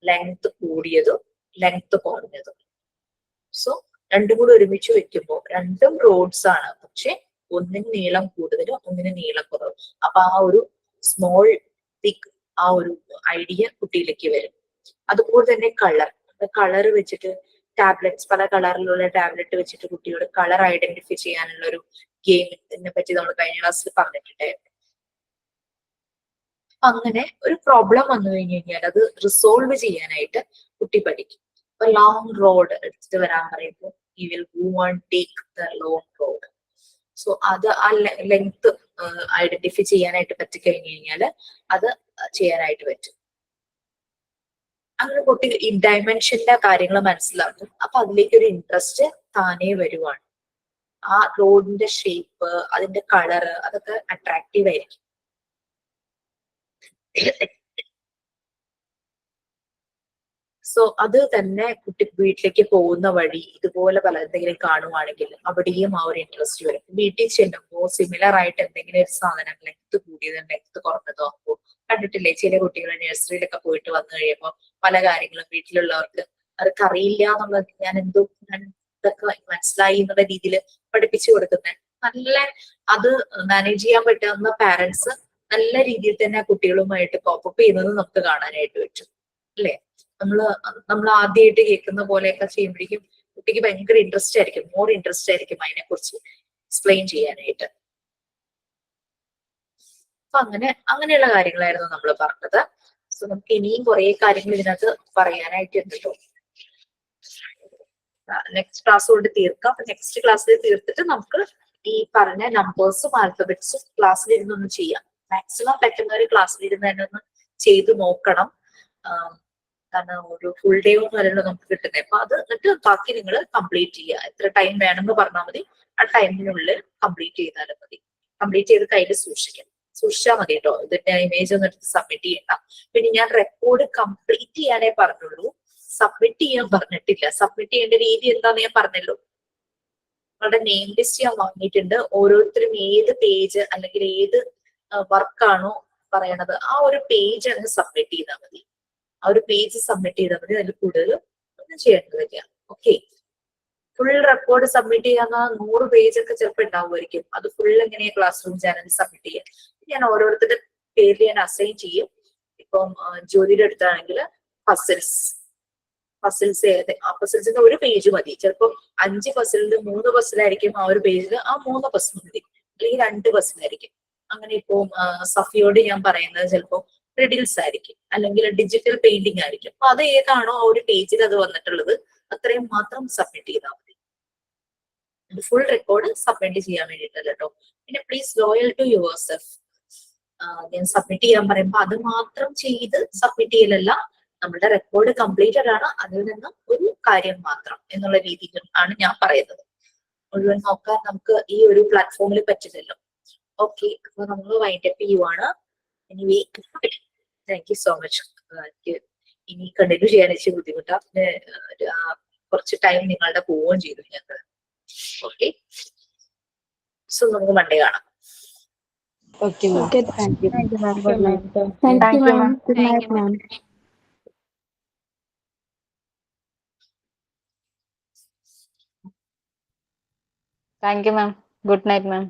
ലെങ്ത് കൂടിയതും ലെങ്ത് കുറഞ്ഞതും. സോ രണ്ടും കൂടി ഒരുമിച്ച് വെക്കുമ്പോൾ രണ്ടും റോഡ്സ് ആണ്, പക്ഷെ ഒന്നിന് നീളം കൂടുതലും ഒന്നിന് നീളം കുറവും. അപ്പൊ ആ ഒരു സ്മോൾ തിക് ആ ഒരു ഐഡിയ കുട്ടിയിലേക്ക് വരും. അതുപോലെ തന്നെ കളർ, കളർ വെച്ചിട്ട് ടാബ്ലറ്റ്സ്, പല കളറിലുള്ള ടാബ്ലറ്റ് വെച്ചിട്ട് കുട്ടിയോട് കളർ ഐഡന്റിഫൈ ചെയ്യാനുള്ള ഒരു ഗെയിമിനെ പറ്റി നമ്മൾ കഴിഞ്ഞ ക്ലാസ്സിൽ പറഞ്ഞിട്ടുണ്ടായിരുന്നു. അങ്ങനെ ഒരു പ്രോബ്ലം വന്നു കഴിഞ്ഞു കഴിഞ്ഞാൽ അത് റിസോൾവ് ചെയ്യാനായിട്ട് കുട്ടി പഠിക്കും. ഇപ്പൊ ലോങ് റോഡ് എടുത്തിട്ട് വരാൻ പറയുമ്പോൾ you will go and take the long road. So അത് ആ ലെങ്ത് ഐഡന്റിഫൈ ചെയ്യാനായിട്ട് പറ്റിക്കഴിഞ്ഞു കഴിഞ്ഞാൽ അത് ചെയ്യാനായിട്ട് പറ്റും. അങ്ങനെ കുട്ടി ഈ ഡയമെൻഷന്റെ കാര്യങ്ങൾ മനസ്സിലാക്കും. അപ്പൊ അതിലേക്ക് ഒരു ഇൻട്രസ്റ്റ് താനേ വരുവാണ്. ആ റോഡിന്റെ ഷേപ്പ്, അതിന്റെ കളറ്, അതൊക്കെ അട്രാക്റ്റീവ് ആയിരിക്കും. സോ അത് തന്നെ കുട്ടി വീട്ടിലേക്ക് പോകുന്ന വഴി ഇതുപോലെ പല എന്തെങ്കിലും കാണുവാണെങ്കിൽ അവിടെയും ആ ഒരു ഇൻട്രസ്റ്റ് വരും. വീട്ടിൽ ചെല്ലുമ്പോൾ സിമിലർ ആയിട്ട് എന്തെങ്കിലും ഒരു സാധനം ലെങ്ത് കൂടിയതോ ലെങ്ത് കുറഞ്ഞതോ ആകുമ്പോൾ കണ്ടിട്ടില്ലേ, ചില കുട്ടികൾ നഴ്സറിയിലൊക്കെ പോയിട്ട് വന്നു കഴിയുമ്പോൾ പല കാര്യങ്ങളും വീട്ടിലുള്ളവർക്ക് അതൊക്കെ അറിയില്ല എന്നുള്ളത് ഞാൻ ഇതൊക്കെ മനസ്സിലായി എന്നുള്ള രീതിയിൽ പഠിപ്പിച്ചു കൊടുക്കുന്നത്. നല്ല അത് മാനേജ് ചെയ്യാൻ പറ്റാവുന്ന പാരന്റ്സ് നല്ല രീതിയിൽ തന്നെ ആ കുട്ടികളുമായിട്ട് കോപ്പപ്പ് ചെയ്യുന്നത് നമുക്ക് കാണാനായിട്ട് പറ്റും അല്ലെ. നമ്മൾ ആദ്യമായിട്ട് കേൾക്കുന്ന പോലെയൊക്കെ ചെയ്യുമ്പോഴേക്കും കുട്ടിക്ക് ഭയങ്കര ഇൻട്രസ്റ്റ് ആയിരിക്കും, മോർ ഇൻട്രസ്റ്റ് ആയിരിക്കും അതിനെ കുറിച്ച് എക്സ്പ്ലെയിൻ ചെയ്യാനായിട്ട്. അപ്പൊ അങ്ങനെയുള്ള കാര്യങ്ങളായിരുന്നു നമ്മൾ പറഞ്ഞത്. സോ നമുക്ക് ഇനിയും കുറെ കാര്യങ്ങൾ ഇതിനകത്ത് പറയാനായിട്ട് ഉണ്ടല്ലോ. നെക്സ്റ്റ് ക്ലാസ് കൊണ്ട് തീർക്കാം. അപ്പൊ നെക്സ്റ്റ് ക്ലാസ്സിൽ തീർത്തിട്ട് നമുക്ക് ഈ പറഞ്ഞ നമ്പേഴ്സും ആൽഫബറ്റ്സും ക്ലാസ്സിലിരുന്നൊന്ന് ചെയ്യാം. മാക്സിമം പറ്റുന്ന ഒരു ക്ലാസ്സിലിരുന്ന് തന്നെ ഒന്ന് ചെയ്ത് നോക്കണം. കാരണം ഒരു ഫുൾ ഡേ ഒന്നും അല്ലല്ലോ നമുക്ക് കിട്ടുന്നത്. അപ്പൊ അത് എന്നിട്ട് ബാക്കി നിങ്ങൾ കംപ്ലീറ്റ് ചെയ്യുക. എത്ര ടൈം വേണമെന്ന് പറഞ്ഞാൽ മതി, ആ ടൈമിനുള്ളിൽ കംപ്ലീറ്റ് ചെയ്താലും മതി. കംപ്ലീറ്റ് ചെയ്ത് കയ്യിൽ സൂക്ഷിച്ചാൽ മതി കേട്ടോ. ഇതിന്റെ ഇമേജ് ഒന്നും എടുത്ത് സബ്മിറ്റ് ചെയ്യണ്ട. പിന്നെ ഞാൻ റെക്കോർഡ് കംപ്ലീറ്റ് ചെയ്യാനേ പറഞ്ഞുള്ളൂ, സബ്മിറ്റ് ചെയ്യാൻ പറഞ്ഞിട്ടില്ല. സബ്മിറ്റ് ചെയ്യേണ്ട രീതി എന്താന്ന് ഞാൻ പറഞ്ഞല്ലോ. നിങ്ങളുടെ നെയിം ലിസ്റ്റ് ഞാൻ വാങ്ങിയിട്ടുണ്ട്. ഓരോരുത്തരും ഏത് പേജ് അല്ലെങ്കിൽ ഏത് വർക്കാണോ പറയണത് ആ ഒരു പേജ് അങ്ങ് സബ്മിറ്റ് ചെയ്താൽ മതി. ആ ഒരു പേജ് സബ്മിറ്റ് ചെയ്താൽ മതി. അതിൽ കൂടുതൽ ഒന്നും ചെയ്യേണ്ടതില്ല. ഓക്കെ, ഫുൾ റെക്കോർഡ് സബ്മിറ്റ് ചെയ്യാന്ന 100 പേജ് ഒക്കെ ചിലപ്പോൾ ഉണ്ടാവുമായിരിക്കും. അത് ഫുൾ എങ്ങനെയാ ക്ലാസ് റൂം ചാനലിൽ സബ്മിറ്റ് ചെയ്യാം. ഞാൻ ഓരോരുത്തരുടെ പേരിൽ ഞാൻ അസൈൻ ചെയ്യും. ഇപ്പം ജോലിയുടെ അടുത്താണെങ്കിൽ പസിൽസിന്റെ ഒരു പേജ് മതി. ചിലപ്പോൾ 5 പസിലിൽ 3 പസിലായിരിക്കും ആ ഒരു പേജിൽ, ആ 3 പസിൽ മതി. അല്ലെങ്കിൽ 2 പസിലായിരിക്കും. അങ്ങനെ ഇപ്പൊ സഫിയോട് ഞാൻ പറയുന്നത് ചിലപ്പോൾ റിഡിൽസ് ആയിരിക്കും, അല്ലെങ്കിൽ ഡിജിറ്റൽ പെയിന്റിംഗ് ആയിരിക്കും. അപ്പൊ അത് ഏതാണോ ആ ഒരു പേജിൽ അത് വന്നിട്ടുള്ളത് അത്രയും മാത്രം സബ്മിറ്റ് ചെയ്താൽ മതി. ഫുൾ റെക്കോർഡ് സബ്മിറ്റ് ചെയ്യാൻ വേണ്ടിയിട്ടല്ല കേട്ടോ. പിന്നെ please loyal to yourself. ഞാൻ സബ്മിറ്റ് ചെയ്യാൻ പറയുമ്പോൾ അത് മാത്രം ചെയ്ത് സബ്മിറ്റ് ചെയ്യലല്ല, നമ്മുടെ റെക്കോർഡ് കംപ്ലീറ്റഡ് ആണ്, അതിൽ നിന്ന് ഒരു കാര്യം മാത്രം എന്നുള്ള രീതിയിൽ ആണ് ഞാൻ പറയുന്നത്. മുഴുവൻ നോക്കാൻ നമുക്ക് ഈ ഒരു പ്ലാറ്റ്ഫോമിൽ പറ്റില്ലല്ലോ. ഓക്കെ, അപ്പൊ നമ്മൾ വൈൻഡ് അപ്പ് ചെയ്യുവാണ്. Anyway, thank you so much. എനിക്ക് ഇനി കണ്ടിന്യൂ ചെയ്യാൻ ഇച്ചിരി ബുദ്ധിമുട്ടാണ്. പിന്നെ കുറച്ച് ടൈം നിങ്ങളുടെ പോവുകയും ചെയ്തു ഞങ്ങൾ. ഓക്കെ, സോ നമുക്ക് മൺഡേ കാണാം. Okay, ma'am. Thank you. Thank you, ma'am. Good night. Thank you, ma'am. Good night, ma'am. Thank you, ma'am. Good night, ma'am.